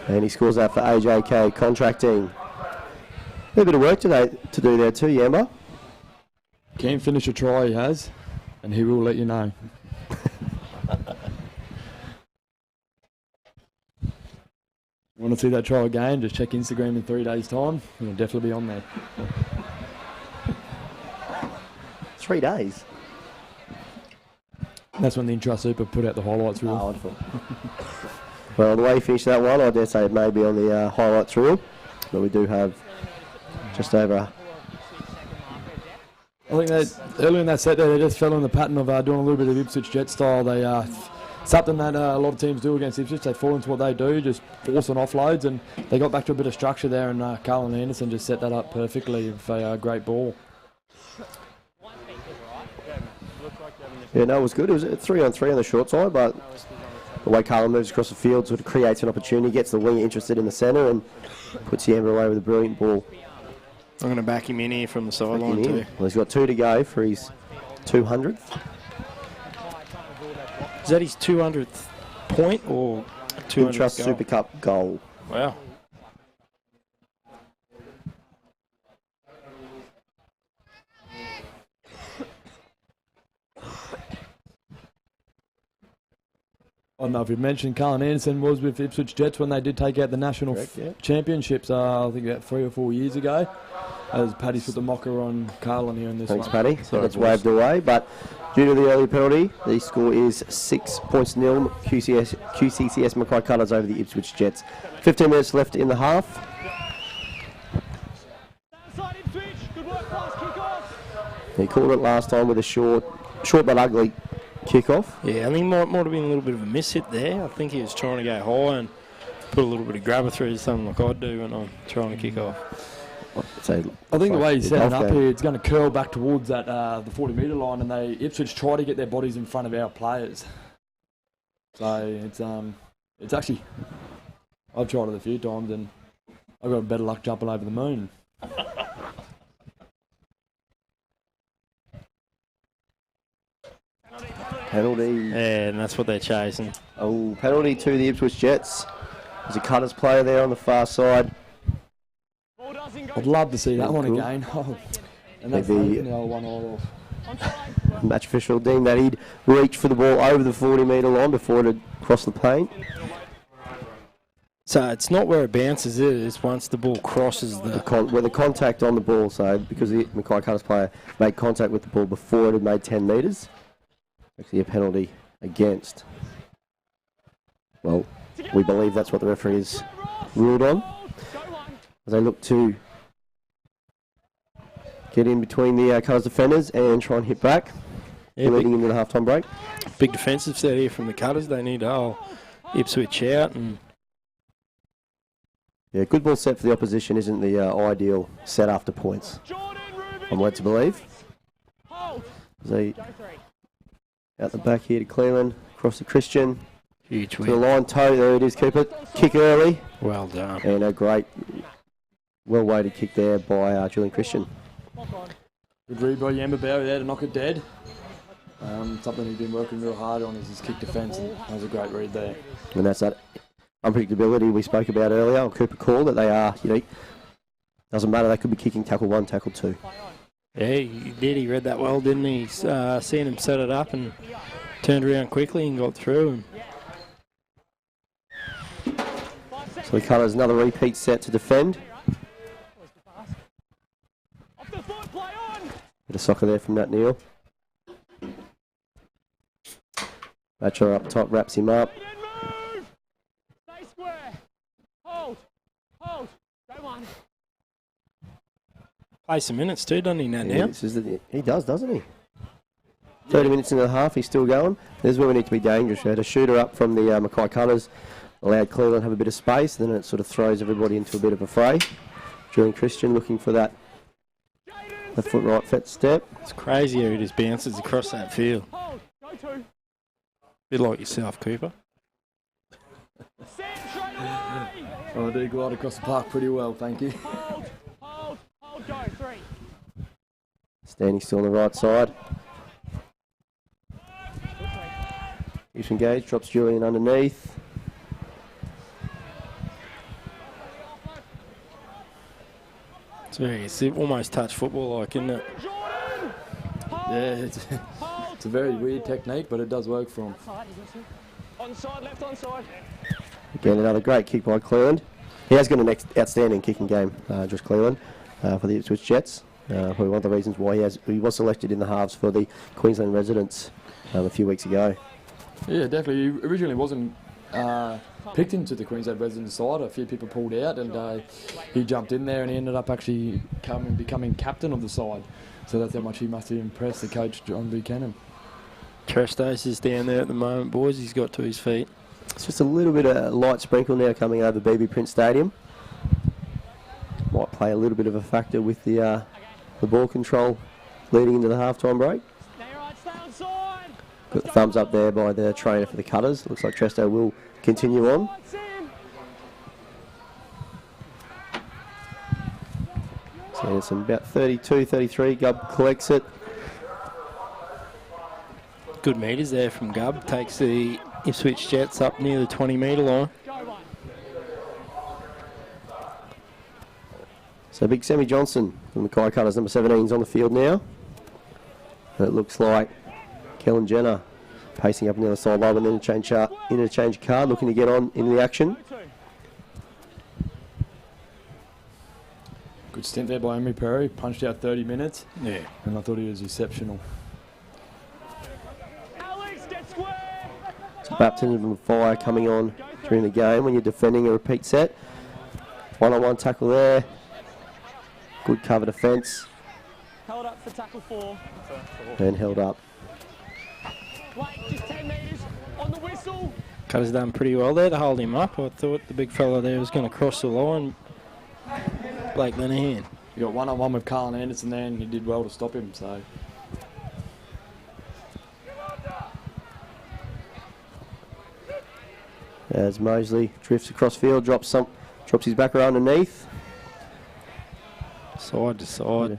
And he scores that for AJK Contracting. A bit of work today to do there too, Yamba. Can't finish a try he has, and he will let you know. Want to see that try again, just check Instagram in 3 days' time. It'll definitely be on there. 3 days? That's when the Intrust Super put out the highlights reel. Oh, wonderful. Well, the way you finished that one, I dare say it may be on the highlights reel, but we do have just over. I think that earlier in that set there, they just fell in the pattern of doing a little bit of Ipswich Jet style. They something that a lot of teams do against Ipswich. They fall into what they do, just force on offloads, and they got back to a bit of structure there, and Carlin Anderson just set that up perfectly with a great ball. Yeah, no, it was good. It was a 3-on-3 on the short side, but the way Carlin moves across the field sort of creates an opportunity, gets the winger interested in the centre, and puts the Amber away with a brilliant ball. I'm going to back him in here from the sideline too. Well, he's got 2 to go for his 200th. Is that his 200th point or 200th Intrust goal? Super Cup goal. Wow. I don't know if you've mentioned Carlin Anderson was with Ipswich Jets when they did take out the national championships, I think about 3 or 4 years ago. As Paddy's put the mocker on Carlin here in this Thanks, one. Paddy. So that's waved away, but due to the early penalty, the score is 6-0 QCCS Mackay Cutters over the Ipswich Jets. 15 minutes left in the half. He called it last time with a short but ugly kick-off. Yeah, I think might have been a little bit of a miss hit there. I think he was trying to go high and put a little bit of grabber through, something like I do when I'm trying to kick off. I think the way he's set it up here, it's going to curl back towards that the 40-metre line, and Ipswich try to get their bodies in front of our players. So it's actually, I've tried it a few times, and I've got better luck jumping over the moon. Penalty. Yeah, and that's what they're chasing. Oh, penalty to the Ipswich Jets. There's a Cutters player there on the far side. I'd love to see that one again. And that's Maybe the one all off. match official deemed that he'd reached for the ball over the 40-metre line before it had crossed the paint. So it's not where it bounces, it's once the ball crosses the... With the contact on the ball, so because the Mackay Cutters player made contact with the ball before it had made 10 metres, actually a penalty against. Well, we believe that's what the referee has ruled on. As they look to get in between the Cutters defenders and try and hit back, leading into the half-time break. Big defensive set here from the Cutters. They need to hold Ipswich out. And yeah, good ball set for the opposition isn't the ideal set after points, I'm led to believe. They out the back here to Cleland, across to Christian. Huge to the line, toe, there it is, keep it. Kick early. Well done. And a great, well-weighted kick there by Julian Christian. Good read by Yamba Bowie there to knock it dead. Something he's been working real hard on is his kick defence, and that was a great read there. And that's that unpredictability we spoke about earlier on Cooper Call, that they are, doesn't matter, they could be kicking tackle 1, tackle 2. Yeah, he did. He read that well, didn't he? Seeing him set it up and turned around quickly and got through. So the Cutters another repeat set to defend. Bit of soccer there from Nat Neal. Batcher up top, wraps him up. Stay square. Hold. Go on. Play some minutes too, doesn't he, Nat Neal? He does, doesn't he? 30 minutes into the half, he's still going. This is where we need to be dangerous. We had a shooter up from the Mackay Cutters, allowed Cleveland to have a bit of space, then it sort of throws everybody into a bit of a fray. Julian Christian looking for that left foot right foot step. It's crazy how he just bounces across that field. Bit like yourself, Cooper. I do glide across the park pretty well, thank you. Hold, go, 3. Standing still on the right side. Keeps engaged, drops Julian underneath. It's almost touch football like, isn't it? Yeah, it's a very weird technique, but it does work for him. Onside, left onside. Again, another great kick by Cleland. He has got an outstanding kicking game, Josh Cleland, for the Ipswich Jets. Probably one of the reasons why he was selected in the halves for the Queensland residents a few weeks ago. Yeah, definitely. He originally wasn't picked into the Queensland residents side. A few people pulled out, and he jumped in there, and he ended up actually becoming captain of the side. So that's how much he must have impressed the coach, John Buchanan. Trestos is down there at the moment, boys. He's got to his feet. It's just a little bit of light sprinkle now coming over BB Prince Stadium. Might play a little bit of a factor with the ball control leading into the halftime break. Got the thumbs up there by the trainer for the Cutters. Looks like Tresto will continue on. So it's about 32, 33. Gubb collects it. Good metres there from Gubb. Takes the Ipswich Jets up near the 20-metre line. So big Sammy Johnson from Mackay Cutters, number 17, is on the field now. And it looks like Kellen Jenner pacing up near the sideline with an interchange card, looking to get on in the action. Good stint there by Emery Perry. Punched out 30 minutes. Yeah. And I thought he was exceptional. So baptism of fire coming on during the game when you're defending a repeat set. One-on-one tackle there. Good cover defence. Held up for tackle 4. And held up. Wait, just 10 metres on the whistle. Cutter's done pretty well there to hold him up. I thought the big fella there was going to cross the line. Blake Linehan. You got one-on-one with Carlin Anderson there, and he did well to stop him. So as Mosley drifts across field, drops his back row underneath. Side to side.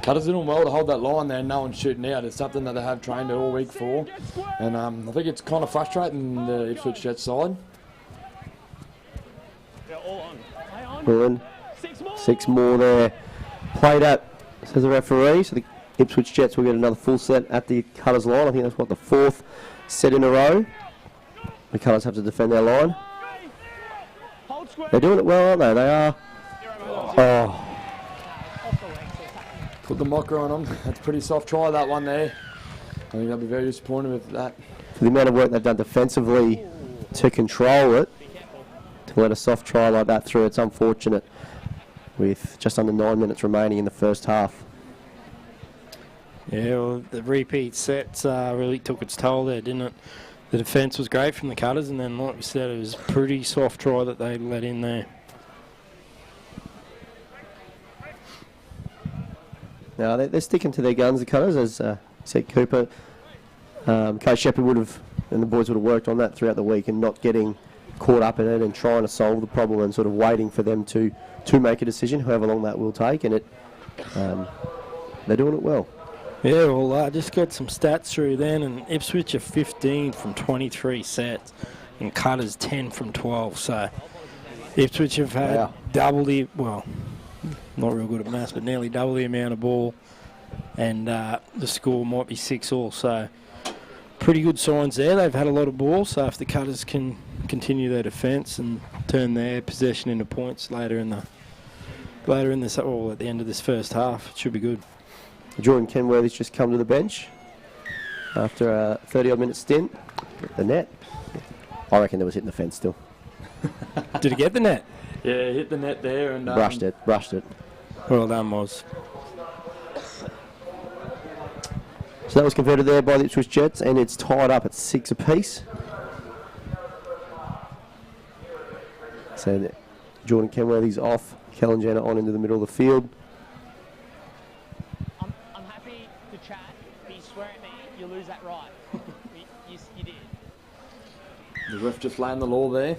Cutters doing well to hold that line there, no one's shooting out. It's something that they have trained all week for. And I think it's kind of frustrating the Ipswich Jets side. Bruin, 6 more there. Played at, says the referee. So the Ipswich Jets will get another full set at the Cutters line. I think that's what, the 4th set in a row. The Cutters have to defend their line. They're doing it well, aren't they? They are. Oh. Put the mocker on them. That's a pretty soft try, that one there. I think they'll be very disappointed with that. For the amount of work they've done defensively to control it, to let a soft try like that through, it's unfortunate with just under 9 minutes remaining in the first half. Yeah, well, the repeat sets really took its toll there, didn't it? The defence was great from the Cutters, and then, like we said, it was a pretty soft try that they let in there. Now they're sticking to their guns, the Cutters, as said Cooper. Coach Shepherd would have, and the boys would have worked on that throughout the week and not getting caught up in it and trying to solve the problem and sort of waiting for them to make a decision, however long that will take. And they're doing it well. Yeah, well, I just got some stats through then, and Ipswich are 15 from 23 sets, and Cutters 10 from 12. So Ipswich have had double the, well, not real good at maths, but nearly double the amount of ball, and the score might be 6-all. So pretty good signs there. They've had a lot of ball, so if the Cutters can continue their defence and turn their possession into points later in this, or at the end of this first half, it should be good. Jordan Kenworthy's just come to the bench after a 30-odd minute stint. The net. I reckon it was hitting the fence still. Did it get the net? Yeah, hit the net there and brushed it. Well done, Moz. So that was converted there by the Ipswich Jets, and it's tied up at 6 apiece. So Jordan Kenworthy's off. Kellen Jenner on into the middle of the field. I'm happy to chat, but you swear at me, you lose that right. you did. The ref just laying the law there.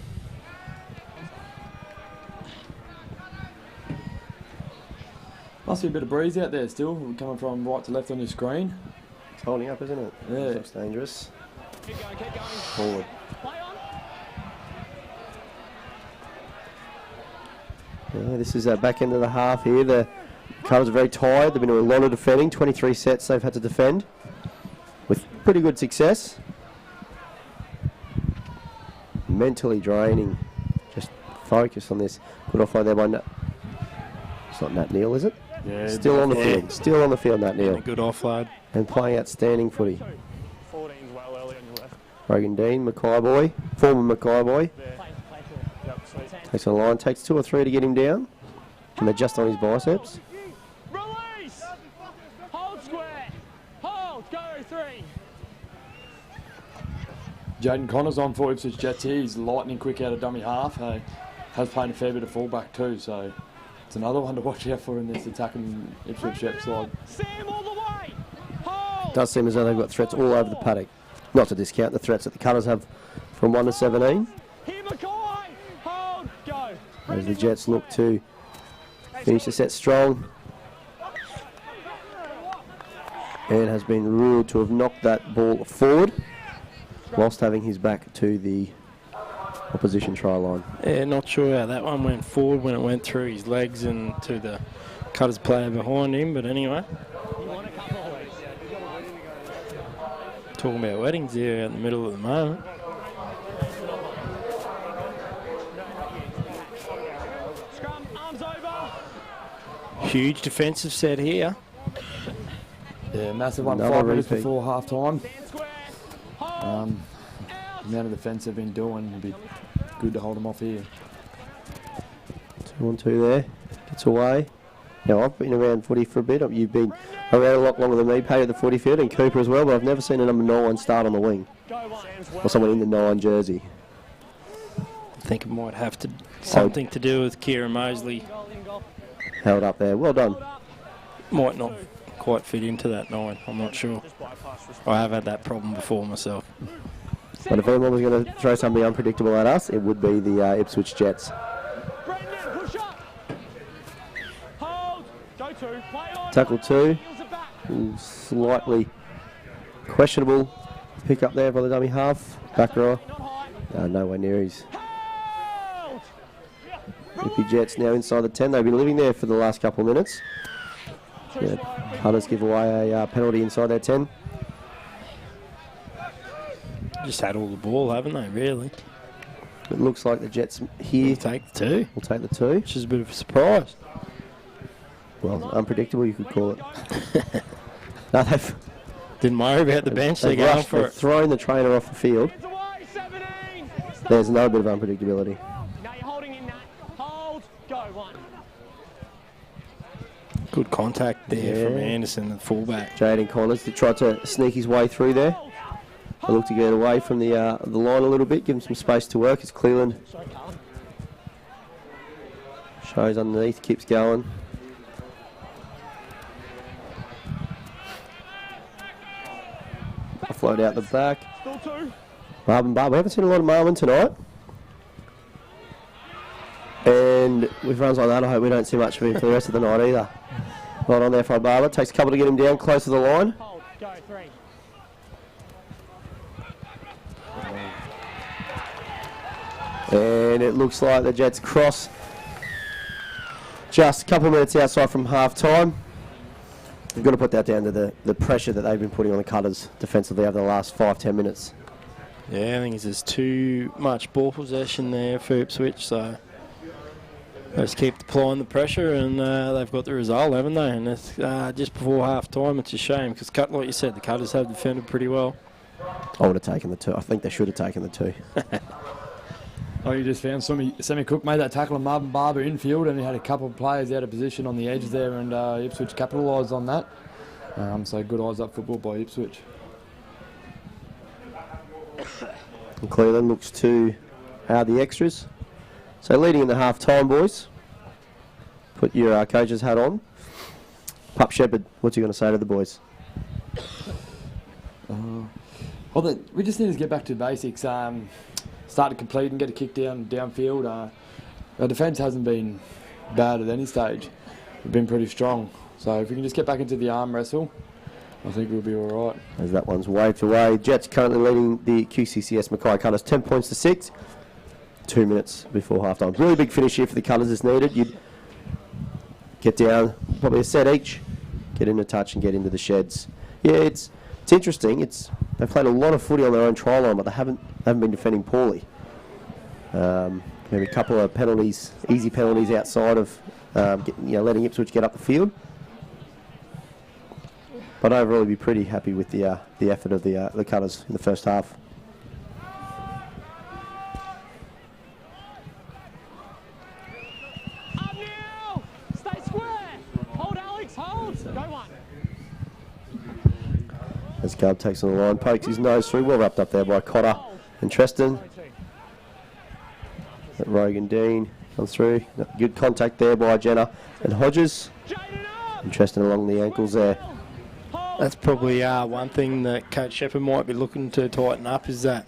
Must be a bit of breeze out there still, coming from right to left on your screen. It's holding up, isn't it? Yeah. Looks dangerous. Keep going. Forward. Play on. Yeah, this is back end of the half here. The Cutters are very tired. They've been doing a lot of defending. 23 sets they've had to defend with pretty good success. mentally draining. Just focus on this. Good offload there by Nat. It's not Nat Neal, is it? Yeah, Still on the field. Still on the field, Nat Neal. A good offload. And playing outstanding footy. Rogan Dean, Mackay boy, former Mackay boy. Takes a line, takes 2 or 3 to get him down. And adjust on his biceps. Release! Hold square! Hold! Go 3! Jaden Connors on for Ipswich Jets here. He's lightning quick out of dummy half. Has played a fair bit of fullback too, so it's another one to watch out for in this attacking Ipswich Jets side. Sam all the way! Hold! It does seem as though they've got threats all over the paddock. Not to discount the threats that the Cutters have from 1 to 17. Here, Mackay! Hold! Go! As the Jets look to finish the set strong. And has been ruled to have knocked that ball forward whilst having his back to the opposition try line. Yeah, not sure how that one went forward when it went through his legs and to the Cutters player behind him, but anyway. Talking about weddings here out in the middle at the moment. Scrum, arms over! Huge defensive set here. Yeah, massive one. Another 5 minutes repeat. before half time. The amount of defence they've been doing would be good to hold them off here. 2 on 2 there. Gets away. Now, I've been around footy for a bit. You've been around a lot longer than me, Paddy, at the footy field, and Cooper as well, but I've never seen a number 9 start on the wing. Or someone in the 9 jersey. I think it might have to something to do with Kieran Mosley. Held up there. Well done. Might not quite fit into that 9, I'm not sure. I have had that problem before myself. But if anyone was going to throw something unpredictable at us, it would be the Ipswich Jets. Tackle 2. Ooh, slightly questionable pick up there by the dummy half. Back row. Nowhere near his. Ippy Jets now inside the 10. They've been living there for the last couple of minutes. Yeah, Cutters give away a penalty inside their 10. Just had all the ball, haven't they, really? It looks like the Jets here. We'll take the 2. We'll take the 2. Which is a bit of a surprise. Well, unpredictable, you could call it. No, they've didn't worry about the bench. They're going for it. Throwing the trainer off the field. There's no bit of unpredictability. Now you're holding in that. Hold. Go. 1. Good contact there from Anderson, the fullback. Jaden Connors tried to sneak his way through there. They look to get away from the line a little bit, give him some space to work as Cleland shows underneath, keeps going. Offload out the back. Marvin Barber. We haven't seen a lot of Marvin tonight. And with runs like that, I hope we don't see much of him for the rest of the night either. Right on there for Barber. Takes a couple to get him down close to the line. Hold. Go. 3. And it looks like the Jets cross just a couple of minutes outside from half time. We've got to put that down to the pressure that they've been putting on the Cutters defensively over the last 5-10 minutes. Yeah, I think there's too much ball possession there for Ipswich, so they just keep applying the pressure, and they've got the result, haven't they? And it's just before half time. It's a shame because, like you said, the Cutters have defended pretty well. I would have taken the 2. I think they should have taken the 2. Oh, you just found Sammy Cook made that tackle on Marvin Barber infield, and he had a couple of players out of position on the edge there, and Ipswich capitalised on that. So good eyes up football by Ipswich. And Cleveland looks to add the extras. So leading in the half time, boys. Put your coach's hat on. Pup Shepherd, what's he going to say to the boys? Well, we just need to get back to basics. Start to complete and get a kick downfield. Our defence hasn't been bad at any stage. We've been pretty strong. So if we can just get back into the arm wrestle, I think we'll be all right. As that one's waved away. Jets currently leading the QCCS Mackay Cutters 10 points to 6. 2 minutes before half time. Really big finish here for the Cutters is needed. You'd get down, probably a set each, get into touch and get into the sheds. Yeah, it's interesting. They've played a lot of footy on their own try line, but they haven't been defending poorly. Maybe a couple of penalties, easy penalties outside of letting Ipswich get up the field. But overall, be pretty happy with the effort of the Cutters in the first half. Stay square. Hold, Alex. Hold. Go one. As Gubb takes on the line, pokes his nose through. Well wrapped up there by Cotter and Treston. Rogan Dean comes through. Good contact there by Jenner and Hodges. And Treston along the ankles there. That's probably one thing that Coach Shepherd might be looking to tighten up is that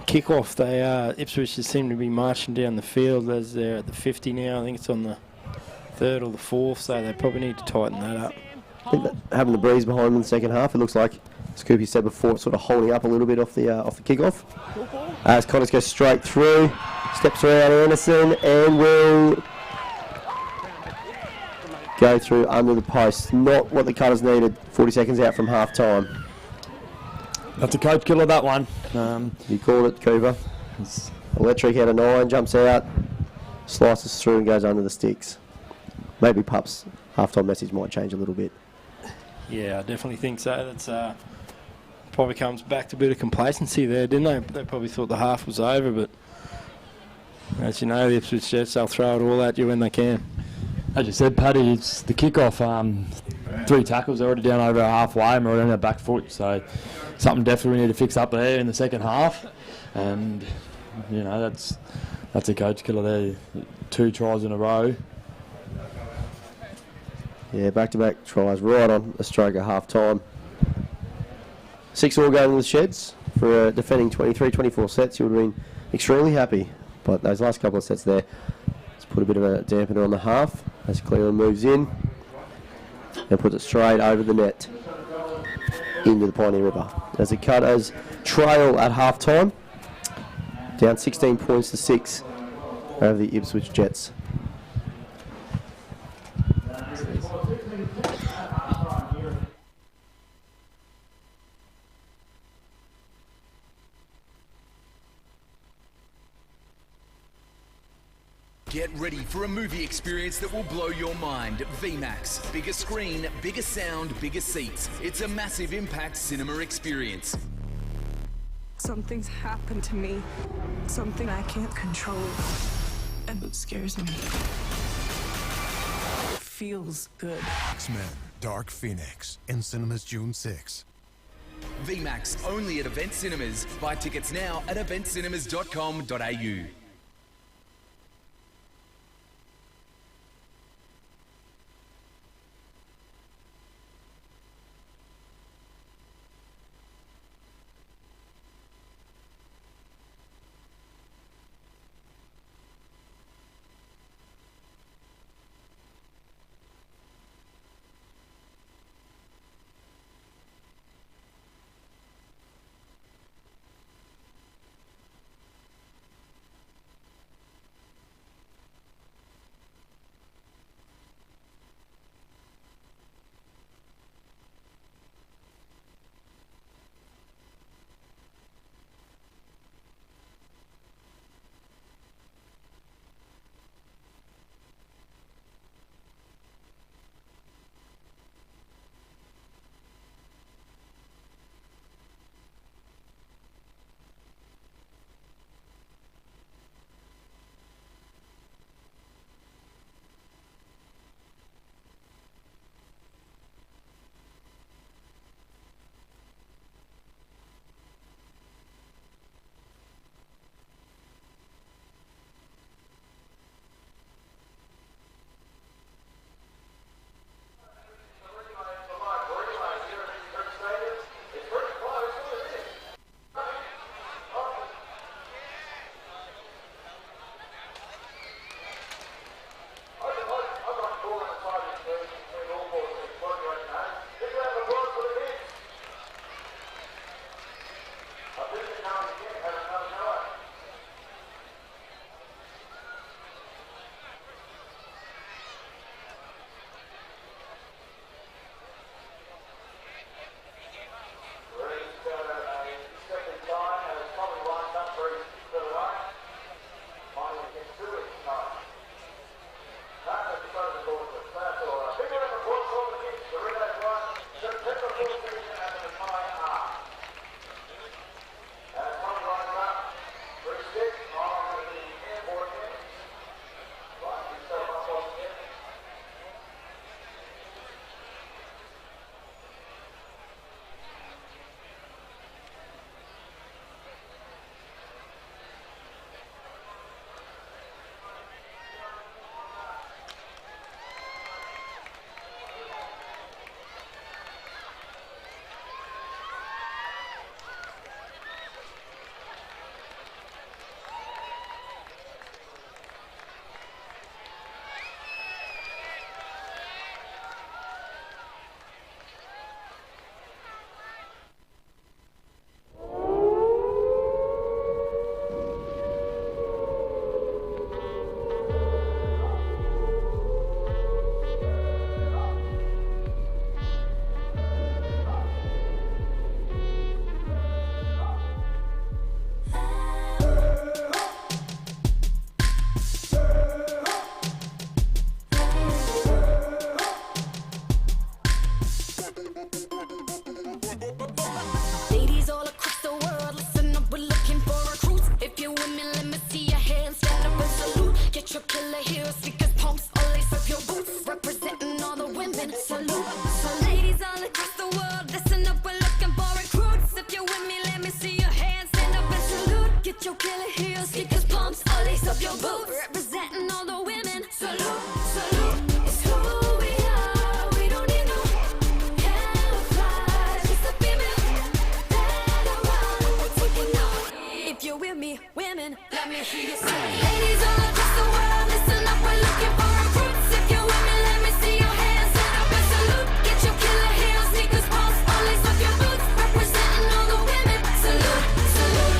kick-off. Ipswich just seem to be marching down the field as they're at the 50 now. I think it's on the 3rd or the 4th, so they probably need to tighten that up. I think that having the breeze behind them in the second half, it looks like, as Scoopy said before, it's sort of holding up a little bit off the kick-off. As Connors goes straight through, steps around Anderson and will go through under the post. Not what the Cutters needed 40 seconds out from half-time. That's a coach killer, that one. You called it, Cooper. Electric out of 9, jumps out, slices through and goes under the sticks. Maybe Pup's half-time message might change a little bit. Yeah, I definitely think so. That's probably comes back to a bit of complacency there, didn't they? They probably thought the half was over, but as you know, the Ipswich Jets, they'll throw it all at you when they can. As you said, Paddy, it's the kick-off. 3 tackles already down over halfway, and we're on our back foot, so something definitely we need to fix up there in the second half. And that's a coach killer there. 2 tries in a row. Yeah, back-to-back tries right on a stroke at half-time. 6-all going in the Sheds for defending 23-24 sets. You would have been extremely happy, but those last couple of sets there, let's put a bit of a dampener on the half as Cleveland moves in and puts it straight over the net into the Pioneer River. As the Cutters trail at half-time, down 16 points to 6 over the Ipswich Jets. Get ready for a movie experience that will blow your mind. VMAX. Bigger screen, bigger sound, bigger seats. It's a massive impact cinema experience. Something's happened to me. Something I can't control. And it scares me. It feels good. X-Men Dark Phoenix in cinemas June 6. VMAX only at Event Cinemas. Buy tickets now at eventcinemas.com.au. killer heels, sneakers, pumps, all lace up your boots. Representing all the women. Salute, salute. It's who we are. We don't need no camouflage. It's the female that around. We're taking off. If you're with me, women, let me hear you say. Ladies all across the world, listen up. We're looking for recruits. If you're with me, let me see your hands. Set up and salute. Get your killer heels, sneakers, pumps, all lace up your boots. Representing all the women. Salute, salute.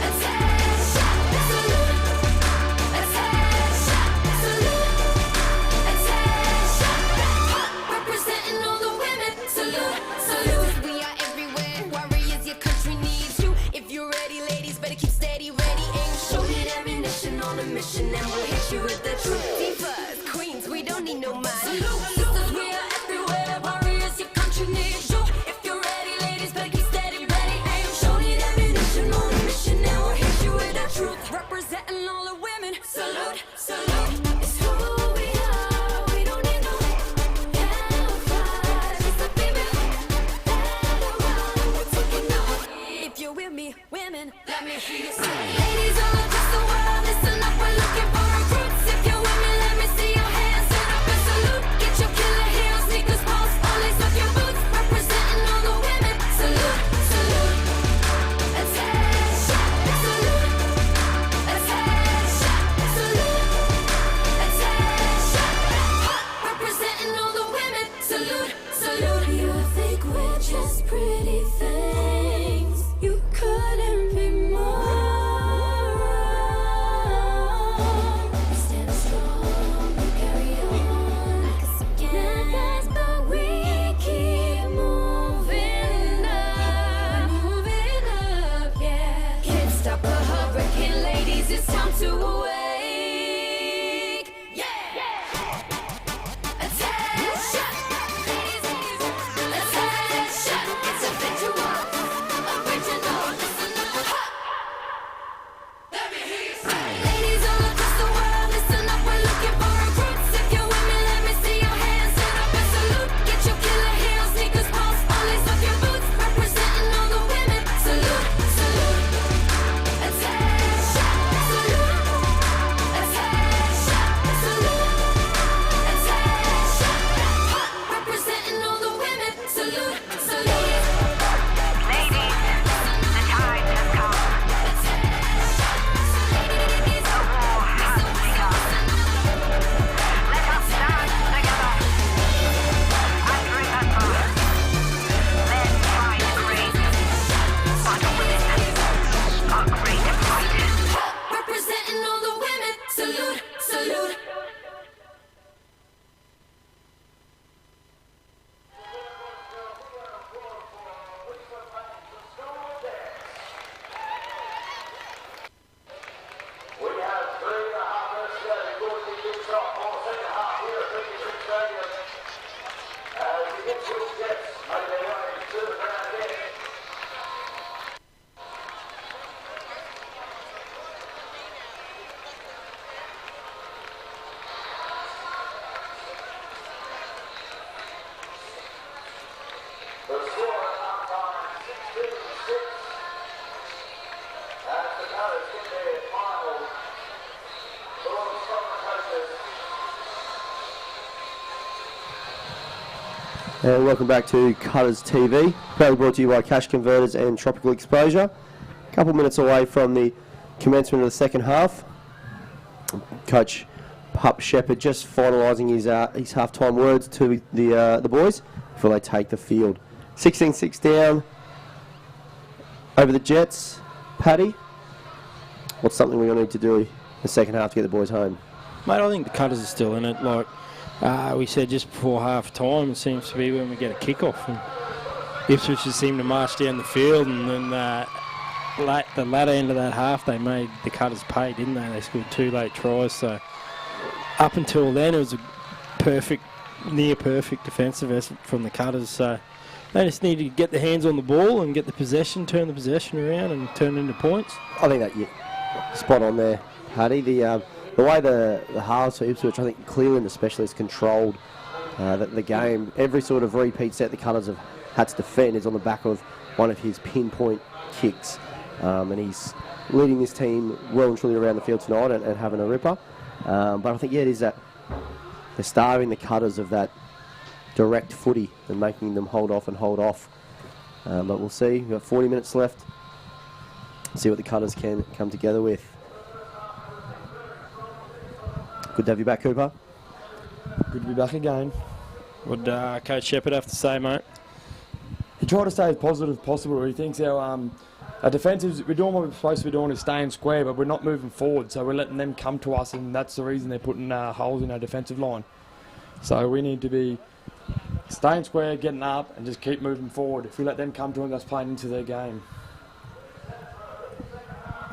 Attention, salute. Attention, salute. Attention. Representing all the women. Salute, salute. We are everywhere. Warriors, your country needs you. If you're ready, ladies, better keep steady, ready, aim, shoot it, ammunition on a mission, and we'll hit you with the truth. Divas, queens, we don't need no man. Salute, sisters, we are everywhere. Warriors, your country needs you. If you're ready, ladies, better keep steady, ready, aim, shoot it, ammunition on a mission, and we'll hit you with the truth. Representing all the women. Salute, salute. It's who we are. We don't need no camouflage. It's the female that around. We're taking off. If you're with me, women, let me hear you say. Ladies all across the world, listen up. We're looking for recruits. If you're with me, let me see your hands. Set up and salute. Get your killer heels, sneakers, pumps, all lace up your boots. Representing all the women. Salute, salute. Attention, salute. Attention, salute. Attention. Representing all the women. Salute, salute. You think we're just pretty things? You couldn't be more wrong. We stand strong, we carry on like a second, but we keep moving up, yeah. Can't stop a hurricane, ladies, it's time to awake, yeah. Attention, ladies, attention, it's a visual, original, listen up. Let me hear you say. Ladies all across the world, listen up, we're looking for recruits. If you're with me, let me see your hands. Set up and salute. Get your killer heels, sneakers, pumps, all lace up your boots. Representing all the women. Salute, salute. Attention, salute. Attention, salute. Attention. Representing all the women. Salute, salute. Ladies, the time has come. Let us stand together and remember, men fight great, but women are great fighters. Representing all the women. Salute, salute. We have 3.5 minutes to go before we kick off on the second half here at Ipswich Stadium. As the Ipswich Jets make their way to the ground again. The score at halftime, 16-6. As the Colours get their final bronze commentators. And welcome back to Cutters TV, proudly brought to you by Cash Converters and Tropical Exposure. A couple minutes away from the commencement of the second half. Coach Pup Shepherd just finalising his half-time words to the boys before they take the field. 16-6 down over the Jets. Paddy, what's something we're going to need to do in the second half to get the boys home? Mate, I think the Cutters are still in it. Like we said just before half time, it seems to be when we get a kick-off. And Ipswich just seemed to march down the field, and then the latter end of that half, they made the Cutters pay, didn't they? They scored 2 late tries. So up until then, it was a near perfect defensive effort from the Cutters. So they just need to get their hands on the ball and get the possession, turn the possession around and turn it into points. I think that, yeah, spot on there, Paddy. The way the halves for Ipswich, I think Cleveland especially has controlled the game. Every sort of repeat set the Cutters have had to defend is on the back of one of his pinpoint kicks. And he's leading this team well and truly around the field tonight and having a ripper. But I think, yeah, it is that they're starving the Cutters of that direct footy and making them hold off. But we'll see. We've got 40 minutes left. See what the Cutters can come together with. Good to have you back, Cooper. Good to be back again. What would Coach Shepherd have to say, mate? He tried to stay as positive as possible. He thinks our defensives, we're doing what we're supposed to be doing, is staying square, but we're not moving forward, so we're letting them come to us, and that's the reason they're putting holes in our defensive line. So we need to be staying square, getting up, and just keep moving forward. If we let them come to us, that's playing into their game.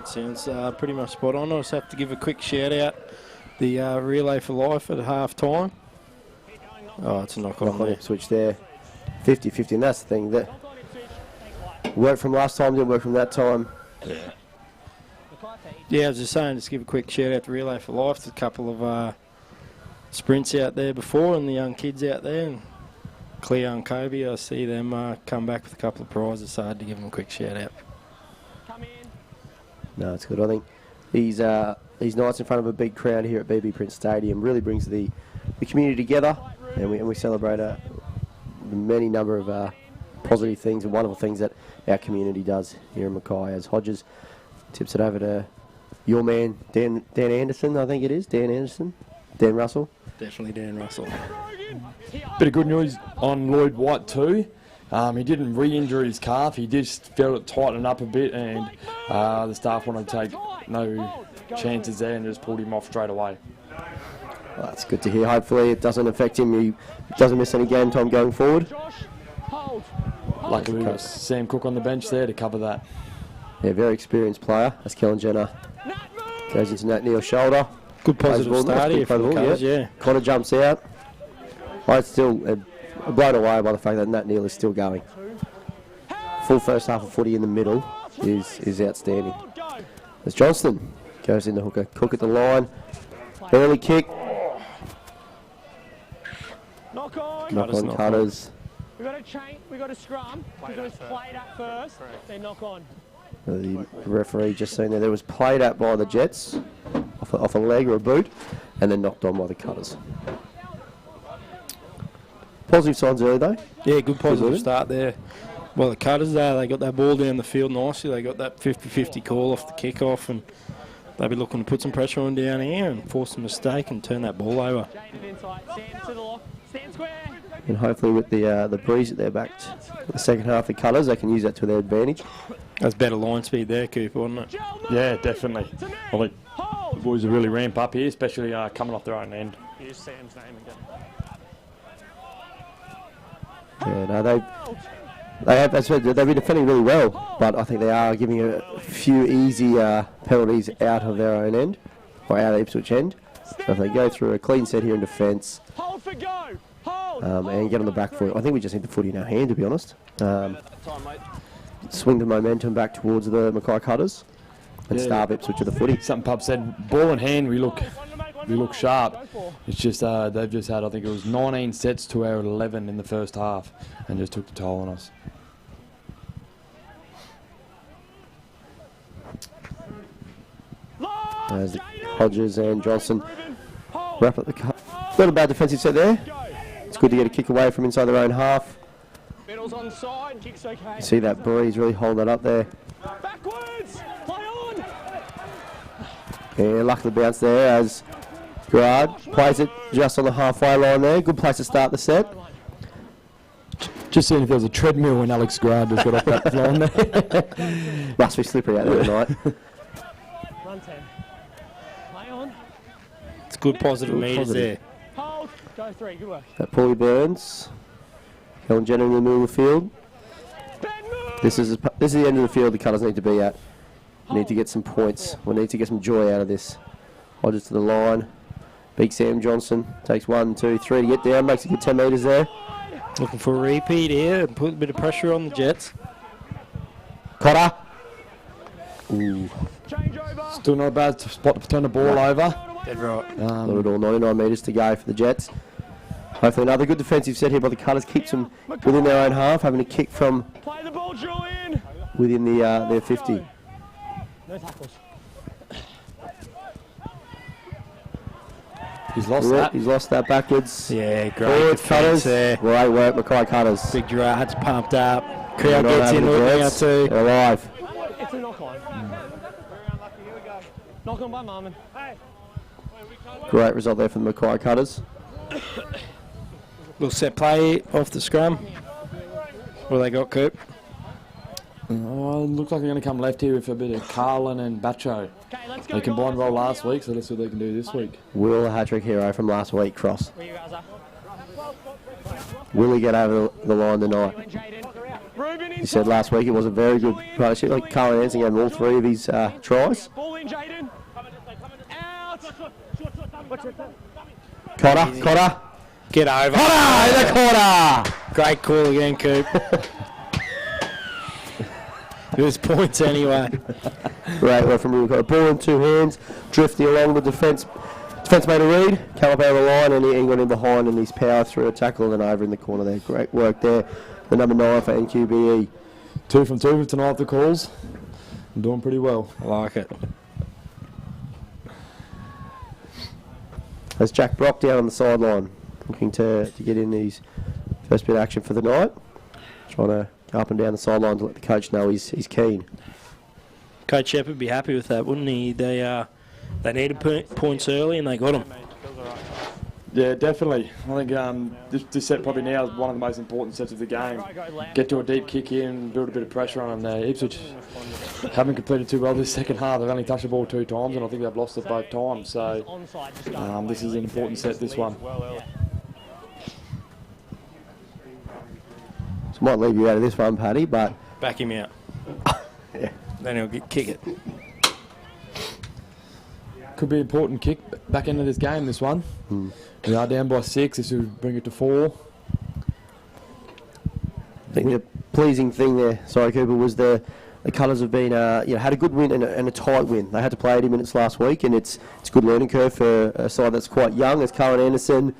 Sounds pretty much spot on. I just have to give a quick shout out. The relay for life at half time. Oh, it's a knock on there. Ipswich there. 50-50, and that's the thing. That worked from last time, didn't work from that time. Yeah, I was just saying, just give a quick shout out to Relay for Life. There's a couple of sprints out there before, and the young kids out there. And Cleo and Kobe, I see them come back with a couple of prizes, so I had to give them a quick shout out. No, it's good. I think these nights in front of a big crowd here at BB Prince Stadium really brings the community together, and we celebrate the many number of positive things and wonderful things that our community does here in Mackay. As Hodges tips it over to your man, Dan Anderson, I think it is. Dan Anderson. Dan Russell. Definitely Dan Russell. Bit of good news on Lloyd White too. He didn't re-injure his calf. He just felt it tighten up a bit, and the staff wanted to take no chances there and just pulled him off straight away. Well, that's good to hear. Hopefully it doesn't affect him. He doesn't miss any game time going forward. Luckily, there's Sam Cook on the bench there to cover that. Yeah, very experienced player. As Kellen Jenner goes into Nat Neal's shoulder. Good positive start here for the Colours, yeah. Connor jumps out. I'm still blown away by the fact that Nat Neal is still going. Full first half of footy in the middle is outstanding. As Johnston goes in the hooker. Cook at the line. Early kick. Knock on. Knock on Cutters. We've got a chain, we've got a scrum. We've got to play that first, then knock on. The referee just saying there was played at by the Jets off a leg or a boot, and then knocked on by the Cutters. Positive signs early though. Yeah, good positive start there. Well, the Cutters there, they got that ball down the field nicely. They got that 50-50 call off the kick-off, and they'll be looking to put some pressure on down here and force a mistake and turn that ball over. And hopefully with the breeze that they're backed for the second half, the Cutters, they can use that to their advantage. That's better line speed there, Cooper, wasn't it? Yeah, definitely. I think the boys will really ramp up here, especially coming off their own end. Use Sam's name again. Yeah, no, they've been defending really well, but I think they are giving a few easy penalties out of their own end, or out of Ipswich end. So if they go through a clean set here in defence and get on the back foot, I think we just need the footy in our hand, to be honest. Swing the momentum back towards the Mackay Cutters and starve Ipswich with the footy. Something Pub said, ball in hand, we look sharp. It's just they've just had, I think it was 19 sets to our 11 in the first half, and just took the toll on us. As Hodges and Johnson wrap up the cut. Not a bad defensive set there. It's good to get a kick away from inside their own half. Middle's on side, kick's okay. You see that breeze really hold that up there. Backwards, play on. Yeah, luck of the bounce there as Gerard plays it just on the halfway line there. Good place to start the set. Just seeing if there was a treadmill when Alex Gerard just got off that line there. Must be slippery out there tonight. 110. Play on. It's good positive meters there. Hold. Go 3. Good work. That Paulie Burns. Helen Jenner in the middle of the field. This is the end of the field the Cutters need to be at. We need to get some points. We need to get some joy out of this. Hodges to the line. Big Sam Johnson takes 1, 2, 3 to get down. Makes a good 10 metres there. Looking for a repeat here and put a bit of pressure on the Jets. Cotter. Ooh. Still not a bad spot to turn the ball over. Dead right. Not at all. 99 metres to go for the Jets. Hopefully another good defensive set here by the Cutters. Keeps them within their own half, having a kick from within their 50. No tackles. He's lost that. He's lost that backwards. Yeah, great Forward defence Cutters. there. Great work, Mackay Cutters. Big Gerard's pumped up. They're Crowd not gets having in the with now Jets. too. They're alive. It's a knock on. Knock on by Marmon. Great result there for the Mackay Cutters. Little set play off the scrum. What they got, Coop? Looks like they're going to come left here with a bit of Carlin and Bacho. They combined well last week, so let's see what they can do this week. Will, a hat-trick hero from last week, cross. Where you guys are? Will he get over the line tonight? He said last week it was a very good partnership. Like Carlin Anson gave him all 3 of his tries. Ball in, Jaden. Out. Cotter. Get over. Cotter in the corner. Great call again, Coop. It was points anyway. Great work from Ruben Cotter. Ball in 2 hands, drifting along the defence. Defence made a read, came up over the line, and he got in behind, and he's powered through a tackle and over in the corner there. Great work there. The number 9 for NQBE. 2 from 2 with tonight, the calls. I'm doing pretty well. I like it. There's Jack Brock down on the sideline, looking to get in his first bit of action for the night. Trying to go up and down the sideline to let the coach know he's keen. Coach Shepherd would be happy with that, wouldn't he? They needed points early and they got them. Yeah, definitely. I think this set probably now is one of the most important sets of the game. Get to a deep kick in, build a bit of pressure on them. Ipswich haven't completed too well this second half. They've only touched the ball 2 times, and I think they've lost it both times. So this is an important set, this one. So might leave you out of this one, Paddy, but... Back him out. Yeah. Then he'll kick it. Could be an important kick back into this game, this one. We are down by 6. This will bring it to 4. I think the pleasing thing there, sorry Cooper, was the Cutters have been had a good win and a tight win. They had to play 80 minutes last week, and it's a good learning curve for a side that's quite young. As Colin Anderson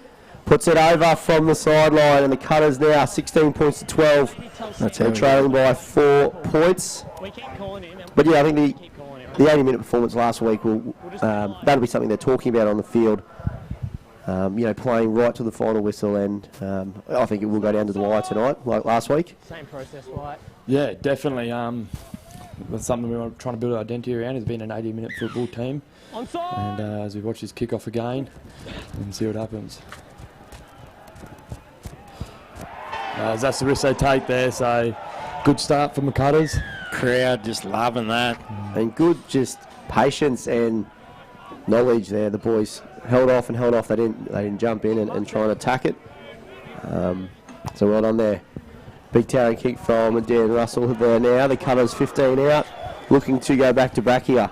puts it over from the sideline, and the Cutters now 16 points to 12. They're trailing by 4 points. But yeah, I think the 80-minute performance last week will that'll be something they're talking about on the field. Playing right to the final whistle, and I think it will go down to the wire tonight, like last week. Same process, right? Yeah, definitely. That's something we want trying to build an identity around. It's been an 80-minute football team, and as we watch this kick-off again, and see what happens. That's the risk they take there. So good start from the Cutters. Crowd just loving that, and good just patience and knowledge there. The boys held off. They didn't jump in and try and attack it. So well done there. Big towering kick from Dan Russell there now. The Cutters 15 out, looking to go back to back here.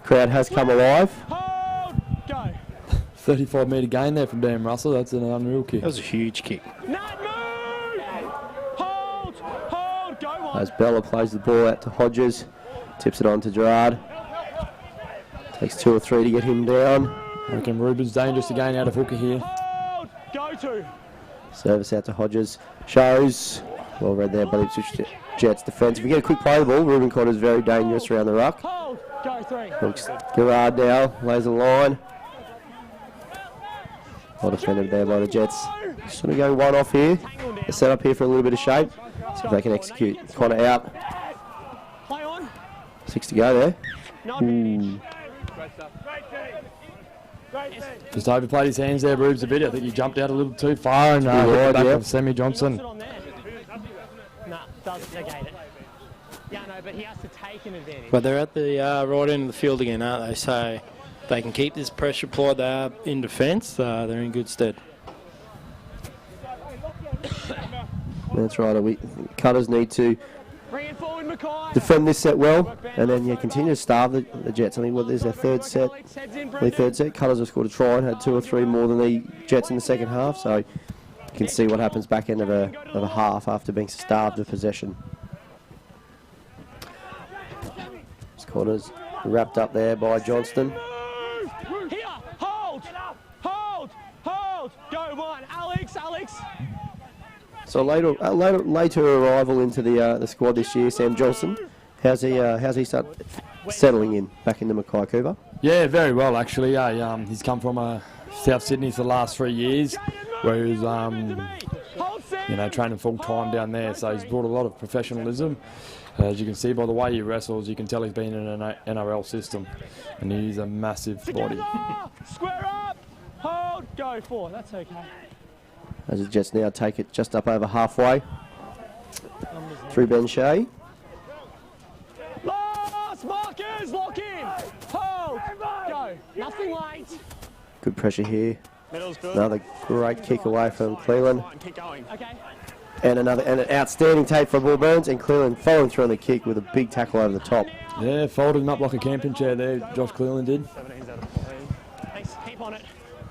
Crowd has come alive. 35-metre gain there from Dan Russell. That's an unreal kick. That was a huge kick. As Bella plays the ball out to Hodges, tips it on to Gerard. Takes 2 or 3 to get him down. I reckon Ruben's dangerous again out of hooker here. Go to. Service out to Hodges. Shows. Well read there by the Ipswich Jets defence. If we get a quick play of the ball, Ruben Connor's very dangerous around the ruck. Go 3. Looks Gerard now, lays a line. Well defended there by the Jets. Just going to go one off here. They're set up here for a little bit of shape. See if they can execute. Connor out. 6 to go there. Ooh. Just overplayed his hands there, Rubes, a bit. I think he jumped out a little too far and hit the back of Sammy Johnson. Nah, doesn't negate it. Yeah, no, but he has to take an advantage. But they're at the right end of the field again, aren't they? So they can keep this pressure applied there in defence. They're in good stead. That's right. Cutters need to defend this set well, and then continue to starve the Jets. I mean, there's their third set. Cutters have scored a try and had 2 or 3 more than the Jets in the second half. So you can see what happens back end of a half after being starved of possession. This corner's wrapped up there by Johnston. Here, hold, go 1, Alex. So later arrival into the squad this year, Sam Johnson. How's he start settling in back into Mackay, Cooper? Yeah, very well actually. He's come from South Sydney for the last 3 years, where he was training full time down there. So he's brought a lot of professionalism. As you can see by the way he wrestles, you can tell he's been in an NRL system, and he's a massive body. Square up, hold, go 4. That's okay. As the Jets now take it just up over halfway through Ben Shea. Last markers, lock in, hold, go. Nothing late. Good pressure here. Middle's good. Another great kick away from Cleland. Keep going. Okay. And an outstanding take from Will Burns, and Cleland following through on the kick with a big tackle over the top. Yeah, folded him up like a camping chair there, Josh Cleland did. 17's out of 14. Thanks, keep on it.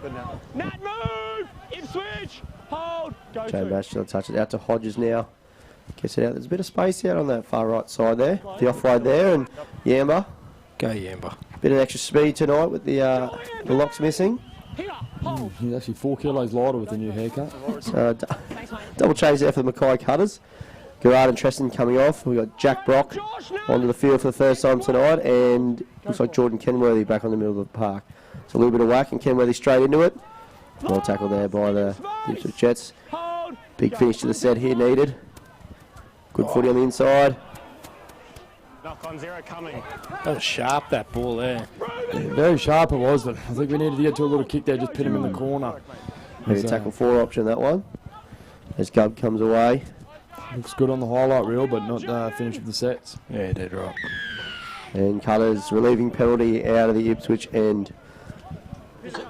Good now. Nat, move! Ipswich! Hold! Go Jane Batchelor touches out to Hodges now. Gets it out. There's a bit of space out on that far right side there. The off-wide there, and Yamba. Go Yamba. Bit of extra speed tonight with the locks missing. He's actually 4 kilos lighter with the new haircut. So, double change there for the Mackay Cutters. Gerard and Treston coming off. We've got Jack Brock onto the field for the first time tonight, and looks like Jordan Kenworthy back on the middle of the park. So a little bit of whack, and Kenworthy straight into it. Well tackled there by the Ipswich Jets. Big finish to the set here needed. Good footy on the inside. Knock on 0 coming. That was sharp, that ball there. Yeah, very sharp it was, but I think we needed to get to a little kick there, just pin him in the corner. Maybe tackle 4 option, that one. As Gub comes away. Looks good on the highlight reel, but not finished with the sets. Yeah, dead right. And Cutters relieving penalty out of the Ipswich end.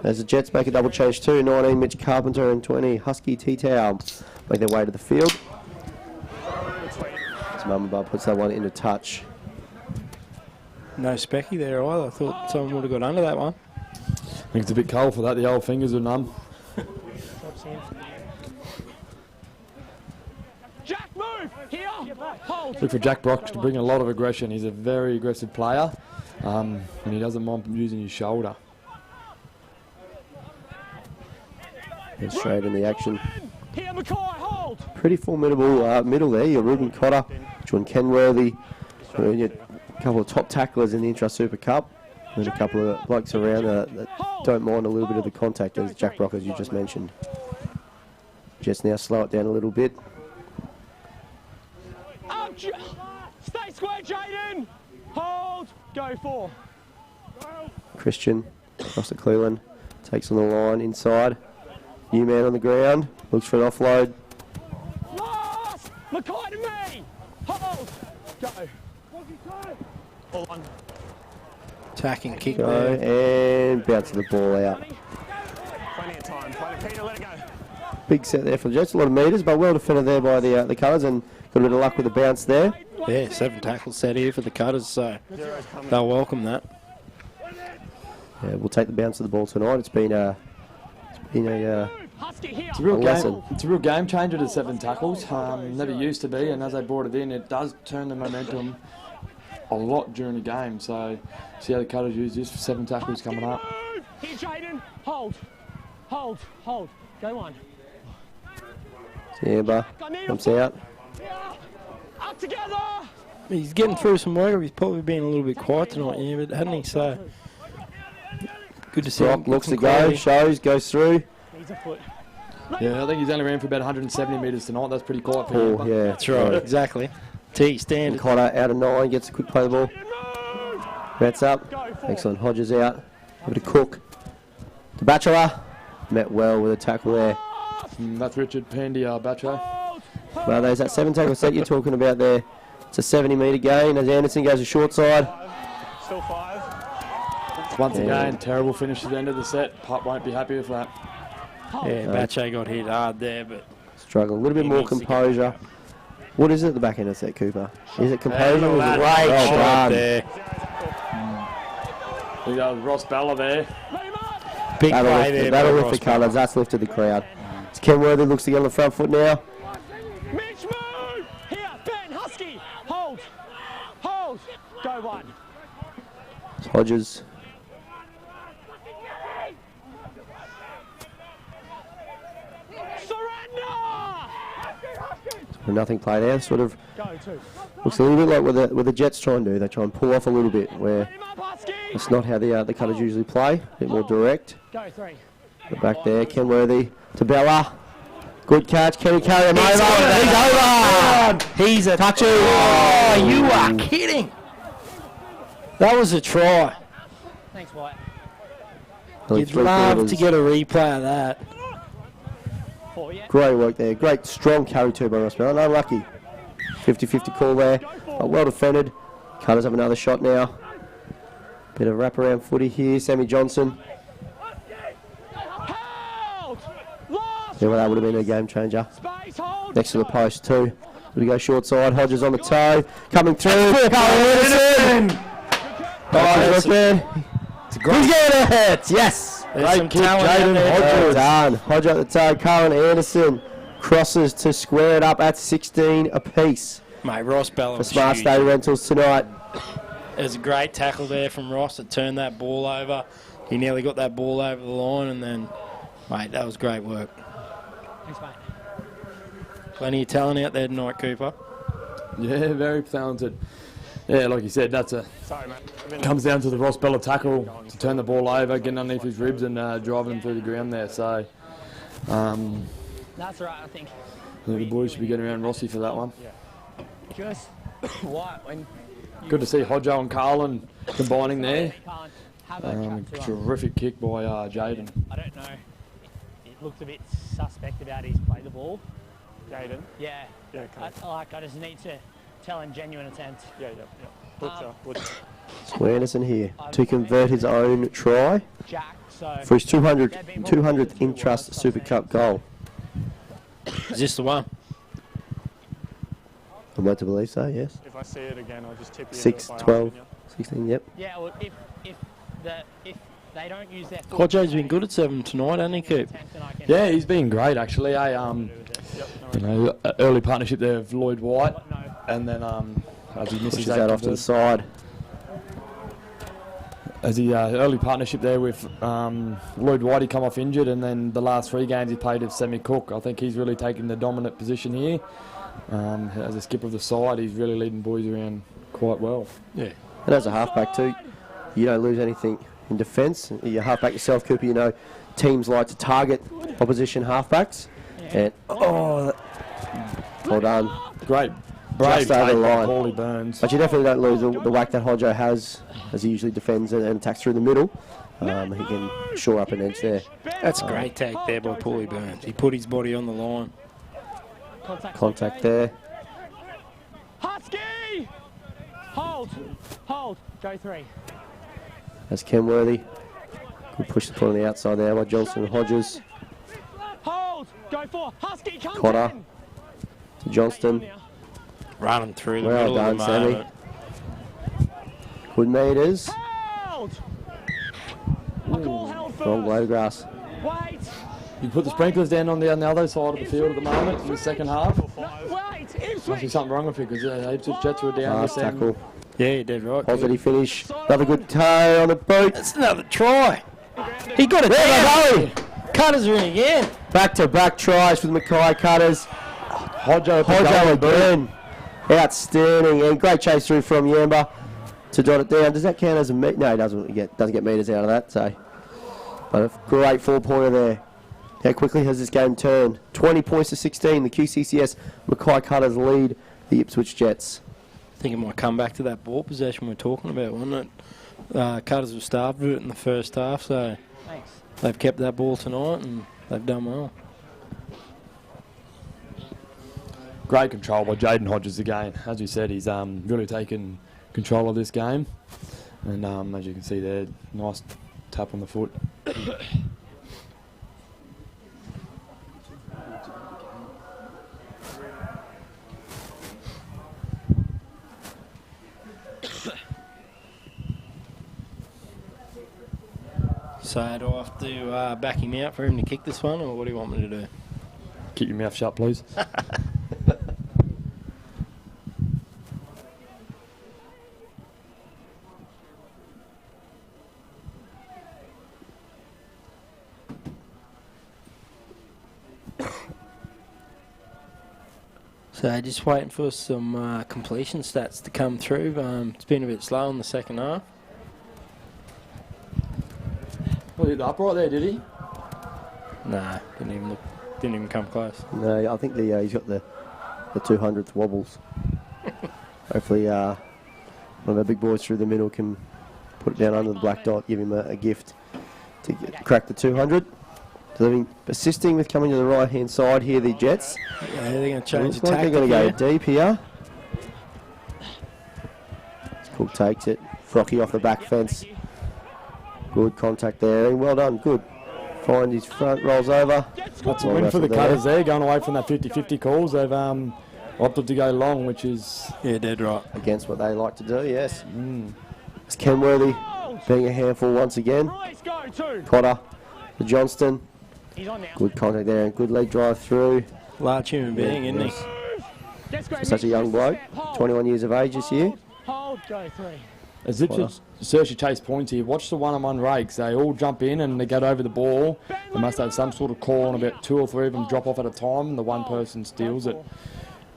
As the Jets make a double change too, 19 Mitch Carpenter and 20 Husky T-Tow make their way to the field. As Mumba puts that one into touch. No specky there either. I thought someone would have got under that one. I think it's a bit cold for that. The old fingers are numb. Jack, move! Here! Hold! Look for Jack Brock to bring a lot of aggression. He's a very aggressive player, and he doesn't mind using his shoulder. And straight in the action. Here, Mackay, hold! Pretty formidable middle there. Your Ruben Cotter, John Kenworthy, a couple of top tacklers in the Intra Super Cup, and a couple of blokes around that don't mind a little bit of the contact, as Jack Brock, as you just mentioned. Just now slow it down a little bit. Stay square, Jaden! Hold! Go 4. Christian across to Cleland, takes on the line inside. New man on the ground, looks for an offload. Last! Mackay to me! Hold! Go! All on. Attacking kick Go, there. and bounce the ball out. Plenty of time. Peter, let it go. Big set there for the Jets, a lot of metres, but well defended there by the Cutters, and got a bit of luck with the bounce there. Yeah, 7 tackles set here for the Cutters, so they'll welcome that. Yeah, we'll take the bounce of the ball tonight. It's been a It's a real game. It's a real game changer to 7 tackles. Never used to be, and as they brought it in, it does turn the momentum a lot during the game. So see how the Cutters use this for 7 tackles coming up. Here, Jaden. Hold. Hold. Hold. Go on. Yamba comes out. Up together. He's getting through some work. He's probably been a little bit quiet tonight, yeah, but hadn't he? So good to see him. Brock looks to go, shows, goes through. Needs a foot. Yeah, I think he's only ran for about 170 metres tonight. That's pretty quiet for Oh, him. yeah, That's right, exactly. T standard. Cotter out of 9, gets a quick play the ball. Bats up. Excellent. Hodges out. Over to Cook. To Batchelor. Met well with a tackle there. That's Richard Pandia, Bacho. Well, there's that 7 tackle set you're talking about there. It's a 70-metre gain as Anderson goes to short side. Still 5. Once again, terrible finish at the end of the set. Pup won't be happy with that. Yeah, Bache got hit hard there, but struggling. A little bit more composure. What is it at the back end of the set, Cooper? Is it composure? Or is it great shot there. We got Ross Bella there. Big play there. That'll lift the colours. That's lifted the crowd. It's Kenworthy looks to get on the front foot now. Mitch, move! Here, Ben, Husky. Hold. Hold. Go 1. It's Hodges. Nothing play there. Sort of looks a little bit like what the Jets try and do. They try and pull off a little bit, where it's not how the Cutters usually play. A bit more direct. The back there, Kenworthy to Bella. Good catch. Can he carry him over? He's over. He's a touchy. Oh, you are kidding. That was a try. Thanks, White. You'd love to get a replay of that. Great work there. Great strong carry too by Ross Bell. Unlucky. 50-50 call there. But well defended. Cutters have another shot now. Bit of wraparound footy here. Sammy Johnson. Yeah, well, that would have been a game changer. Next to the post too. We go short side. Hodges on the toe. Coming through. Anderson. He's getting it. Yes. Great kick, Jaden Hodges. Done. Hodge at the toe. Colin Anderson crosses to square it up at 16 apiece. Mate, Ross Bella for Smart Stay Rentals tonight. It was a great tackle there from Ross that turned that ball over. He nearly got that ball over the line, and then, mate, that was great work. Thanks, mate. Plenty of talent out there tonight, Cooper. Yeah, very talented. Yeah, like you said, that's a comes down to the Ross Bella tackle to turn the ball over, getting underneath his ribs and driving him through the ground there. So, That's right, I think. the boys should be getting around Rossi for that one. Just White when. Good to see Hodjo and Carlin combining there. Have a chat to him. Terrific kick by Jaden. I don't know. It looked a bit suspect about his play the ball. Jaden? Yeah. Yeah, okay. I just need to tell him genuine attempt. Yeah. So Anderson here to convert his own try for his 200th Intrust Super Cup goal. Is this the one? I'm led to believe so, yes. If I see it again, I'll just tip you. 6, 12, 16, yep. Yeah, well, if they don't use their Hodjo's been good at 7 tonight, hasn't he, Coop? Yeah, he's been great actually. Early partnership there with Lloyd White, and then as he misses that off to the side. As he early partnership there with Lloyd White, he come off injured, and then the last 3 games he played with Sammy Cook. I think he's really taken the dominant position here. As a skipper of the side, he's really leading boys around quite well. Yeah. And as a halfback too, you don't lose anything in defence. You're halfback yourself, Cooper. You know, teams like to target opposition halfbacks. And well done. Great. Brave just over the line. Paulie Burns. But you definitely don't lose the whack that Hodjo has, as he usually defends and attacks through the middle. He can shore up an edge there. That's a great take there by Paulie Burns. He put his body on the line. Contact there. Husky! Hold, go 3. That's Kenworthy. Good push to put on the outside there by Johnson and Hodges. Hold, go 4. Husky, come Cotter to Johnston. Running through the well middle done, of the Sammy. moment. Good meters. Hold! Wrong blade of grass. Wait! You put the sprinklers down on the other side of the field at the moment in the second half. Wait! Must be something wrong with it because Ipswich Jets were down. Last tackle. Yeah, you did right. Positive finish. Another good toe on the boot. That's another try. He got it there. Cutters are in again. Back-to-back tries for the Mackay Cutters. Hodjo again. Outstanding. And great chase through from Yamba to dot it down. Does that count as a meet? No, he doesn't get meters out of that. So, but a great 4-pointer there. How quickly has this game turned? 20 points to 16. The QCCS Mackay Cutters lead the Ipswich Jets. I think it might come back to that ball possession we're talking about, wasn't it? Cutters were starved of it in the first half, so they've kept that ball tonight and they've done well. Great control by Jaden Hodges again. As you said, he's really taken control of this game. And as you can see there, nice tap on the foot. So do I have to back him out for him to kick this one, or what do you want me to do? Keep your mouth shut, please. So just waiting for some completion stats to come through. It's been a bit slow in the second half. Well, he hit the upright there, did he? Nah, didn't even come close. No, I think he's got the 200th wobbles. Hopefully one of our big boys through the middle can put it down under the black dot, give him a gift to crack the 200. So they've been persisting with coming to the right-hand side here, the Jets. Yeah, they're going to change the Looks like they're going to go deep here. Cook takes it. Frocky off the back fence. Good contact there. Well done. Good. Finds his front, rolls over. That's a win for the Cutters there, going away from that 50-50 calls. They've opted to go long, which is... Yeah, dead right. Against what they like to do, yes. It's Kenworthy being a handful once again. Cotter to Johnston. Good contact there and good leg drive through. Large human being, isn't he? For such a young bloke, 21 years of age this year. Hold, go 3. As Ipswich search to chase points here, watch the one-on-one rakes. They all jump in and they get over the ball. They must have some sort of call on about 2 or 3 of them drop off at a time and the one person steals it.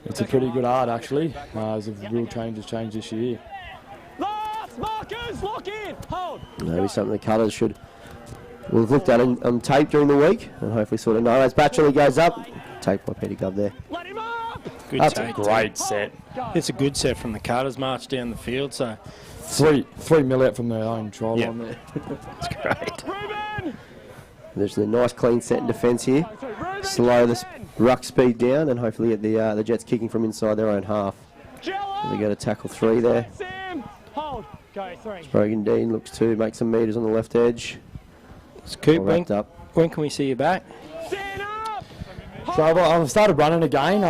It's a pretty good art actually. There's a real change this year. Markers, lock in, hold. Maybe something the Cutters should... We've looked at it on tape during the week and hopefully sort of know as Batchelor goes up. Take by Peter Gubb there. Good That's take, a great set. It's a good set from the Cutters, march down the field. So 3 mil out from their own try line there. It's great. There's a nice clean set in defence here. Slow the ruck speed down and hopefully get the Jets kicking from inside their own half. They go to tackle 3 there. Hold, go 3. Rogan Dean looks to make some metres on the left edge. It's Coop, All wrapped up. When can we see you back? So I've started running again.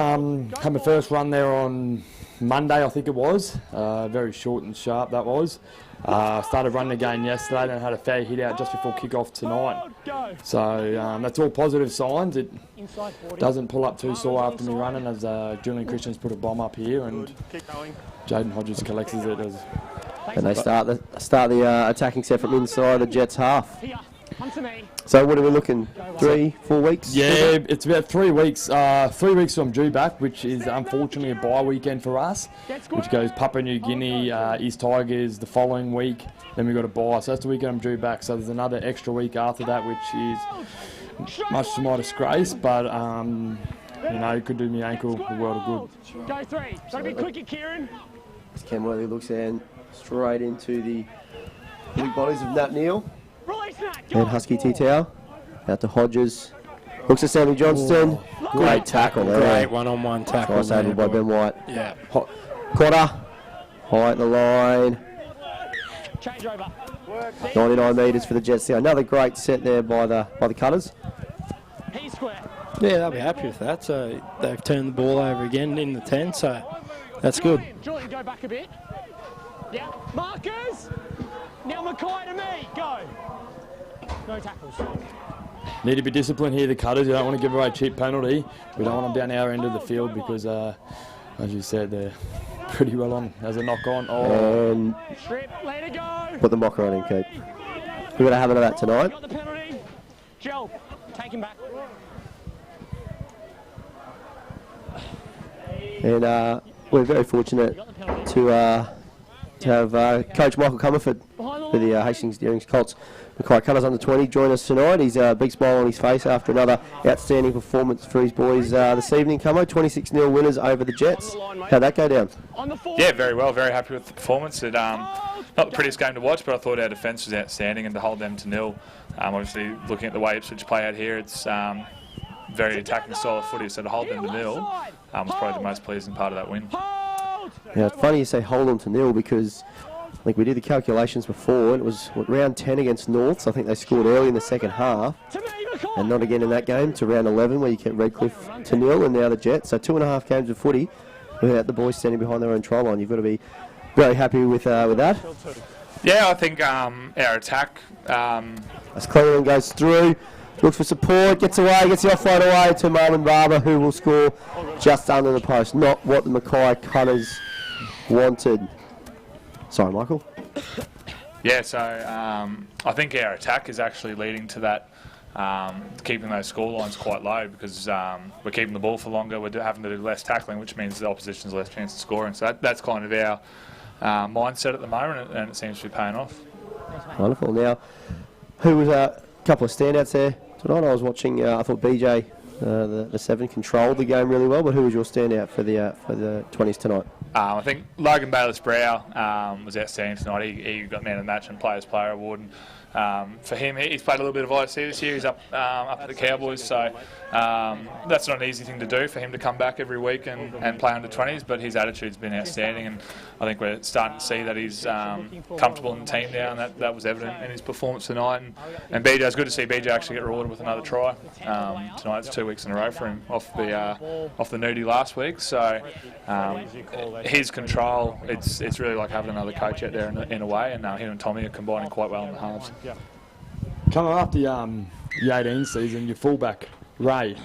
Had my first run there on Monday, I think it was. Very short and sharp that was. Started running again yesterday and had a fair hit out just before kick-off tonight. So that's all positive signs. It doesn't pull up too sore after me running as Julian Christian's put a bomb up here and Jaden Hodges collects it. And they start the attacking set from inside the Jets half. So what are we looking, 3-4 weeks? Yeah, it's about 3 weeks. 3 weeks I'm due back, which is unfortunately a bye weekend for us, which goes Papua New Guinea, East Tigers the following week. Then we've got a bye, so that's the weekend I'm due back. So there's another extra week after that, which is much to my disgrace, but you know, it could do me ankle the world of good. Go 3. Gotta be quicker, Kieran. As Kenworthy looks in straight into the big bodies of Nat Neal. And Husky T-Towel. Out to Hodges. Looks at Sammy Johnston. Great tackle there. Great one-on-one tackle. Nice tackle by Ben White. Yeah. Cotter. High at the line. Change over. 99 metres for the Jets there. Another great set there by the Cutters. He's square. Yeah, they'll be happy with that. So they've turned the ball over again in the 10, so that's good. Julian, go back a bit. Yeah, markers. Now Mackay to me, go. No tackles. Need to be disciplined here, the Cutters. You don't want to give away a cheap penalty. We don't want them down our end of the field because, as you said, they're pretty well on as a knock on. Oh. And Strip, let it go. put the mocker on him, Keith. We're going to have it of that tonight. Got the penalty. Joel, take him back. And we're very fortunate to have Coach Michael Comerford for the Hastings Deerings Colts Mackay Cutters under 20 join us tonight. He's a big smile on his face after another outstanding performance for his boys this evening. Como, 26-0 winners over the Jets. How'd that go down? Yeah, very well. Very happy with the performance. It, not the prettiest game to watch, but I thought our defence was outstanding, and to hold them to nil. Obviously, looking at the way Ipswich play out here, it's very attacking style of footy, so to hold them to nil was probably the most pleasing part of that win. Yeah, it's funny you say hold them to nil because I think we did the calculations before, and it was round 10 against North, so I think they scored early in the second half, and not again in that game, to round 11 where you kept Redcliffe to nil, and now the Jets. So 2.5 games of footy without the boys standing behind their own try line. You've got to be very happy with that. Yeah, I think our attack... As Cleveland goes through, looks for support, gets away, gets the offload away to Marlon Barber, who will score just under the post. Not what the Mackay Cutters wanted. Sorry, Michael. Yeah, so I think our attack is actually leading to that keeping those score lines quite low because we're keeping the ball for longer, we're having to do less tackling, which means the opposition's less chance of scoring. So that's kind of our mindset at the moment, and it seems to be paying off. Wonderful. Now, who was a couple of standouts there tonight? I was watching, I thought BJ, the 7, controlled the game really well, but who was your standout for the 20s tonight? I think Logan Bayless-Brow was outstanding tonight. He got man of the match and Players Player Award. And, for him, he's played a little bit of IC this year. He's up at the Cowboys, so that's not an easy thing to do for him to come back every week and play under 20s. But his attitude's been outstanding, and I think we're starting to see that he's comfortable in the team now, and that was evident in his performance tonight. And BJ, it's good to see BJ actually get rewarded with another try tonight. It's 2 weeks in a row for him off the nudie last week. So his control, it's really like having another coach out there in a way, and him and Tommy are combining quite well in the halves. Coming up the 18 season, your fullback, Ray,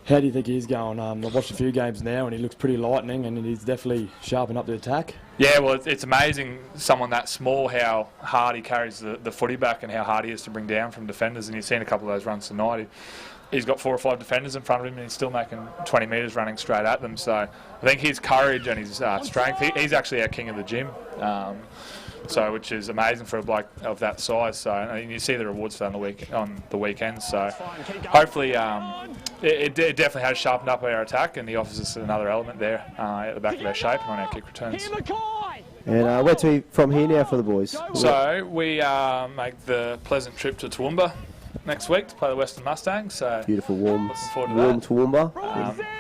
how do you think he's going? I've watched a few games now and he looks pretty lightning, and he's definitely sharpened up the attack. Yeah, well, it's amazing someone that small, how hard he carries the footy back and how hard he is to bring down from defenders, and you've seen a couple of those runs tonight. He's got 4 or 5 defenders in front of him and he's still making 20 metres running straight at them. So I think his courage and his strength, he's actually our king of the gym. So, which is amazing for a bloke of that size. So, and you see the rewards for that on the weekends. So, hopefully, it definitely has sharpened up our attack, and he offers us another element there at the back of our shape and on our kick returns. And where to from here now for the boys? So, we make the pleasant trip to Toowoomba next week to play the Western Mustangs. So beautiful, warm Toowoomba.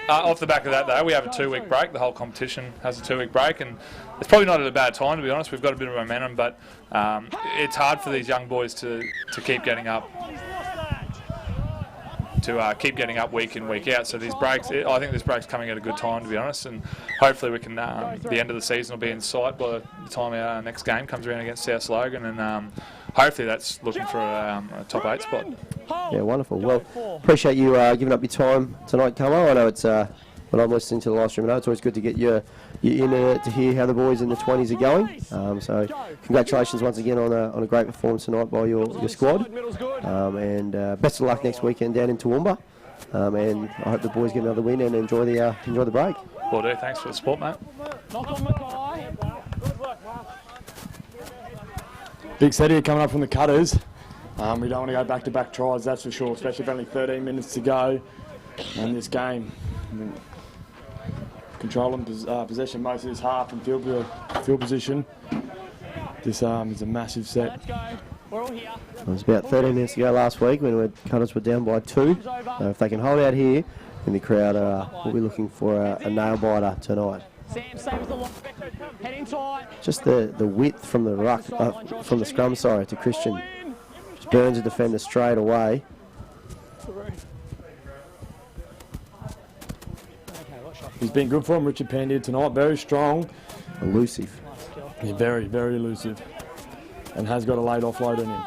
Off the back of that, though, we have a 2-week break. The whole competition has a 2-week break, and it's probably not at a bad time, to be honest. We've got a bit of momentum, but it's hard for these young boys to keep getting up. Keep getting up week in, week out. So these breaks, I think this break's coming at a good time, to be honest, and hopefully we can, the end of the season will be in sight by the time our next game comes around against South Logan, and hopefully that's looking for a top 8 spot. Yeah, wonderful. Well, appreciate you giving up your time tonight, Camo. I know it's, when I'm listening to the live stream, I know it's always good to get you in to hear how the boys in the 20s are going. So congratulations once again on a great performance tonight by your squad. And best of luck next weekend down in Toowoomba. And I hope the boys get another win and enjoy the break. Will do. Thanks for the support, mate. Big set here coming up from the Cutters. We don't want to go back-to-back tries, that's for sure, especially with only 13 minutes to go in this game. Controlling possession most of this half and field position. This is a massive set. It was about 13 minutes to go last week when the Cutters were down by 2. If they can hold out here, then the crowd will be looking for a nail-biter tonight. Just the width from the ruck, from the scrum, to Christian. Just burns a defender straight away. He's been good for him, Richard Pandia tonight. Very strong. Elusive. Yeah, very, very elusive. And has got a late offload on him.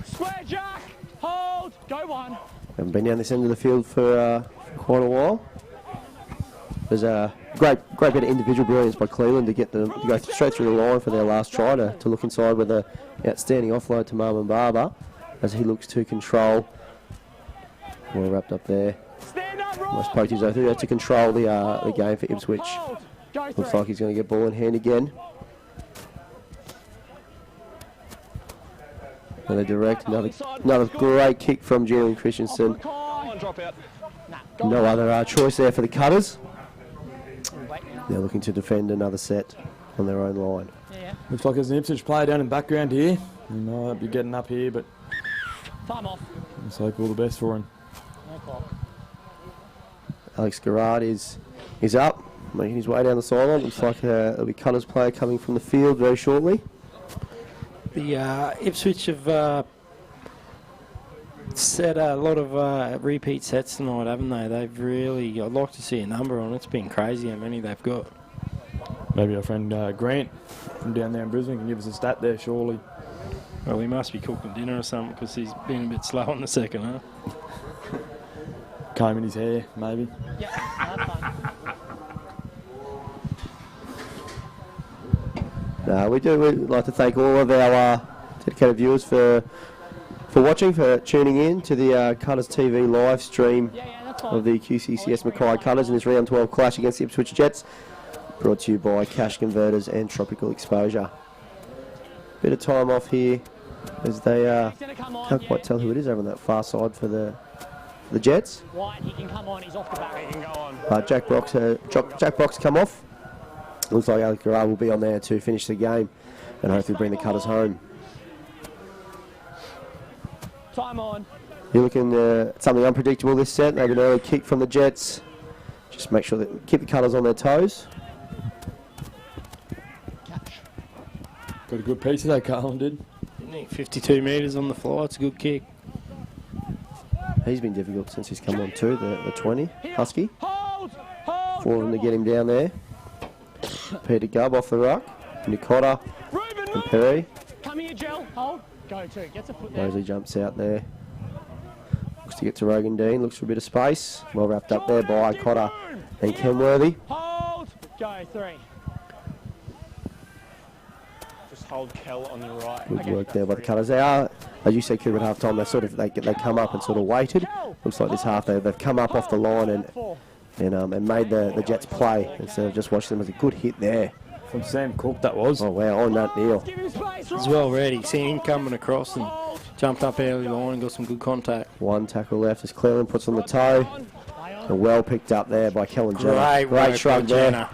Square jack, hold, go one. Haven't been down this end of the field for quite a while. There's a great bit of individual brilliance by Cleveland to go straight through the line for their last try to look inside with an outstanding offload to Marvin Barber as he looks to control. Well wrapped up there. Almost poked his way through to control the game for Ipswich. Looks like he's going to get ball in hand again. Another direct, another great kick from Julian Christensen. No other choice there for the Cutters. They're looking to defend another set on their own line. Looks like there's an Ipswich player down in the background here. He might be getting up here, but let's hope all the best for him. Alex Garrard is up, making his way down the sideline. Looks like there'll be Cutters player coming from the field very shortly. The Ipswich have set a lot of repeat sets tonight, haven't they? They've really, I'd like to see a number on it. It's been crazy how many they've got. Maybe our friend Grant from down there in Brisbane can give us a stat there, surely. Well, he must be cooking dinner or something because he's been a bit slow in the second half. Combing his hair, maybe. We'd like to thank all of our dedicated viewers for for watching, for tuning in to the Cutters TV live stream of the QCCS Mackay Cutters in this round 12 clash against the Ipswich Jets. Brought to you by Cash Converters and Tropical Exposure. Bit of time off here as they can't quite tell who it is over on that far side for the Jets. White, he can come on, he's off the back. He can go on. Jack Brock's come off. Looks like Alec Garrard will be on there to finish the game and hopefully bring the Cutters home. Time on. You're looking at something unpredictable this set. Maybe an early kick from the Jets. Just make sure that keep the Cutters on their toes. Got a good piece of that, Carlin did. 52 metres on the fly, it's a good kick. He's been difficult since he's come on too, the 20, Husky. 4 of them to get him down there. Peter Gubb off the ruck. Nicotta and Perry. Come here, Gel. Hold. Go to. Gets a foot there. Mosley jumps out there. Looks to get to Rogan Dean. Looks for a bit of space. Well wrapped up there by Cotter and Kenworthy. Hold. Go. 3. Just hold Kel on the right. Good work there by the Cutters. They are, as you said, Cooper, at half time, they come up and sort of waited. Looks like this half they've come up off the line and made the Jets play instead of just watching them. As a good hit there. From Sam Cook, that was. Oh, wow, on that Neil. He's well ready. Seen him coming across and jumped up early line and got some good contact. One tackle left as Cleland puts on the toe. And well picked up there by Kellen Jenner. Great shrug there.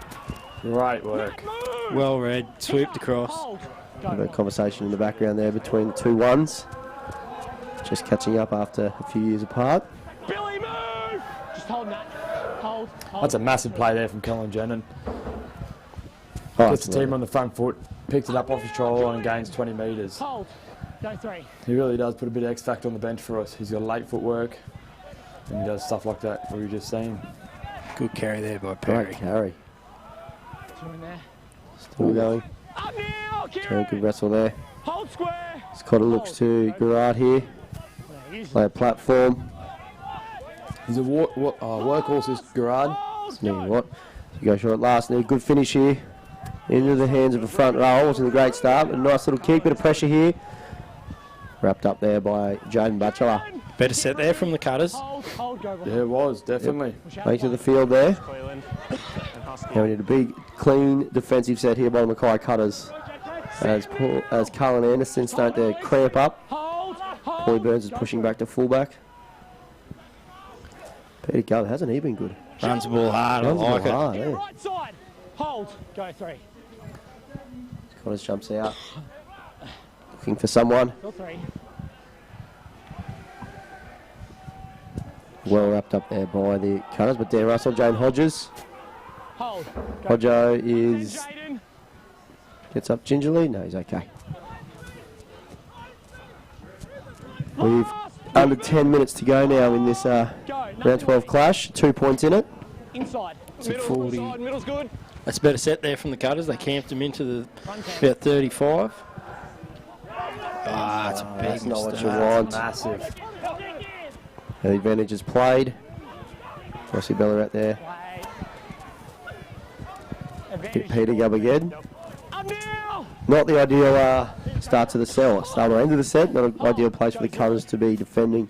Great work. Well read, swooped across. A conversation in the background there between the two ones. Just catching up after a few years apart. Billy, move! Just hold that. Hold. That's a massive play there from Kellen Jenner. Oh, gets the team on the front foot, picks it up off his try line and gains 20 metres. Hold. Go 3. He really does put a bit of X factor on the bench for us. He's got late footwork and he does stuff like that we were just seeing. Good carry there by Perry. Great carry. 2 in there. Still going. Up now, Very good wrestle there. Hold square. Scotter looks to Garrard here. Play a platform. He's a workhorse, is Garrard. You know what? You go short last. Need a good finish here. Into the hands of the front row. Wasn't a great start, but a nice little kick. Bit of pressure here. Wrapped up there by Jaden Batchelor. Better set there from the Cutters. Yeah, it was, definitely. Yep. Back to the field there. Now we need a big, clean defensive set here by the Mackay Cutters. As Carlin Anderson start to cramp up. Paulie Burns is pushing back to fullback. Peter Gubb, hasn't he been good? Runs the ball hard, I like it. Right side. Hold. Go 3. Connors jumps out. Looking for someone. Go 3. Well wrapped up there by the Cutters, but Dan Russell, Jane Hodges. Hold. Hodjo gets up gingerly. No, he's okay. We've under 10 minutes to go now in this round 12 clash. 2 points in it. Inside. Middle, 40. Side, middle's good. That's a better set there from the Cutters. They camped him into the about 35. Ah, it's a big that's not what mistake. you want. Massive. The advantage is played. Rossi Bella out there. Hit Peter Gubb again. Not the ideal start to the set, start or end of the set. Not an ideal place for the Cutters to be defending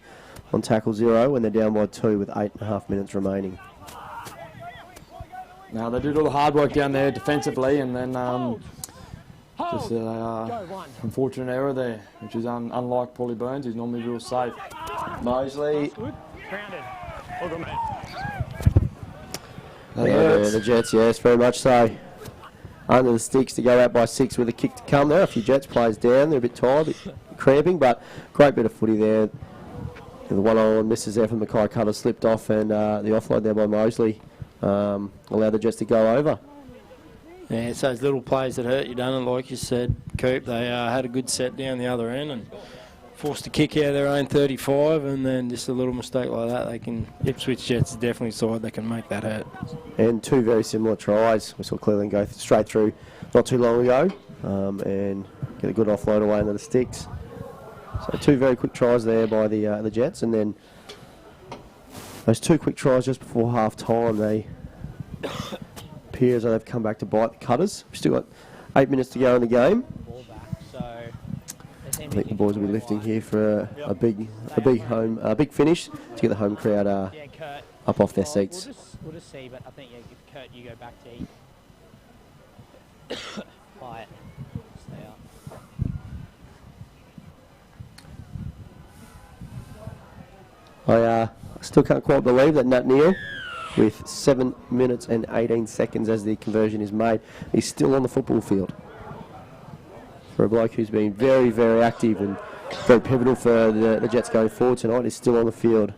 on tackle 0 when they're down by 2 with 8.5 minutes remaining. Now they did all the hard work down there defensively, and then just unfortunate error there, which is unlike Paulie Burns. He's normally real safe. Mosley. Grounded. All good, mate. The Jets, yes, very much so. Under the sticks to go out by 6 with a kick to come there. A few Jets players down. They're a bit tired, a bit cramping, but great bit of footy there. The one-on-one misses there from Mackay Cutters slipped off, and the offload there by Mosley allowed the Jets to go over. Yeah, it's those little plays that hurt you, don't it? Like you said, Coop, they had a good set down the other end and forced a kick out of their own 35, and then just a little mistake like that, Ipswich Jets is definitely a side that can make that hurt. And 2 very similar tries. We saw Cleveland go straight through not too long ago and get a good offload away into the sticks. So 2 very quick tries there by the Jets, and then those 2 quick tries just before half time, they appear as though they've come back to bite the Cutters. We've still got 8 minutes to go in the game. I think the boys will be lifting here for a big finish to get the home crowd up off their seats. We'll just see, but I think if Kurt, you go back to eat. Quiet. Stay up. I still can't quite believe that Nat Neal, with 7 minutes and 18 seconds as the conversion is made, is still on the football field. For a bloke who's been very, very active and very pivotal for the Jets going forward tonight, is still on the field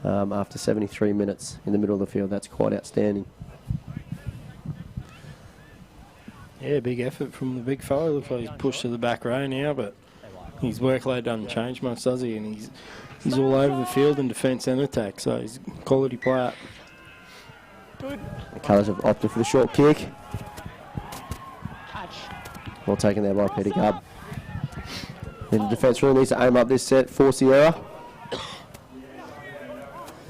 after 73 minutes in the middle of the field. That's quite outstanding. Yeah, big effort from the big fella. Looks like he's pushed to the back row now, but his workload doesn't change much, does he? And he's all over the field in defence and attack, so he's a quality player. The Colours have opted for the short kick. Well taken there by Peter Gubb. And the defence really needs to aim up this set, force the error.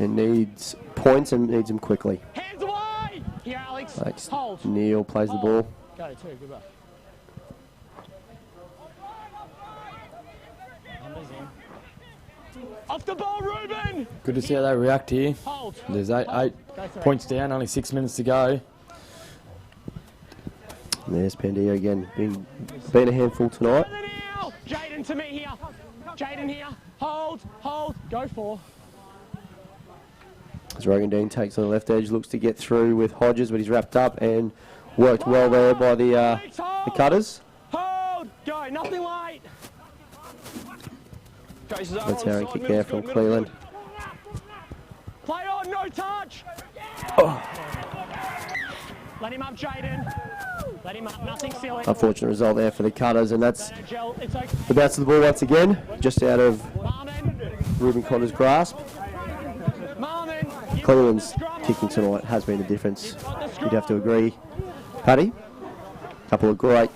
It needs points and needs them quickly. Hands away! Here, Alex. Hold. Neal plays the ball. Go, two, goodbye. Numbers in. Off the ball, Ruben! Good to see how they react here. There's eight points down, only 6 minutes to go. And there's Pandia again, being a handful tonight. Jaden to me here. Jaden here. Hold, go for. As Rogan Dean takes on the left edge, looks to get through with Hodges, but he's wrapped up and worked well there by the Cutters. Hold, go, nothing late. That's how he kicked there from Cleveland. Play on, no touch. Let him up, Jaden. Let him up, nothing silly. Unfortunate result there for the Cutters, and that's the bounce of the ball once again, just out of Ruben Connor's grasp. Cleveland's kicking tonight has been the difference. You'd have to agree, Paddy. A couple of great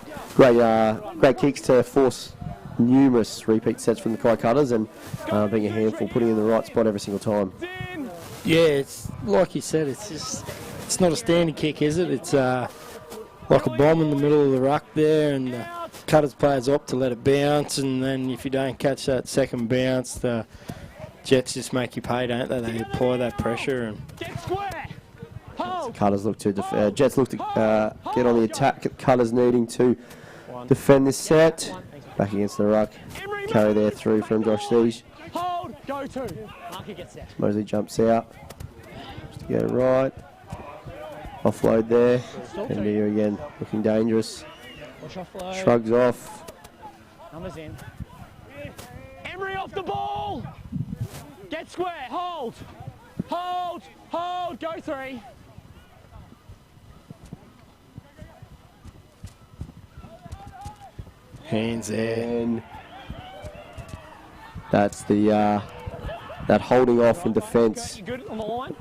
kicks to force numerous repeat sets from the Mackay Cutters, and being a handful, putting it in the right spot every single time. Yeah, it's like you said, it's not a standing kick, is it? It's like a bomb in the middle of the ruck there, and the Cutters players opt to let it bounce, and then if you don't catch that second bounce, the Jets just make you pay, don't they? They apply that pressure. And Cutters look to Jets look to get on the attack. Cutters needing to defend this set. Back against the ruck. Carry there through from Josh Siege. Hold, go to. Marker gets there. Mosley jumps out. Just to go right. Offload there. And here again, looking dangerous. Shrugs off. Numbers in. Emery off the ball. Get square. Hold. Go three. Hands there. And that's the that holding off in defence.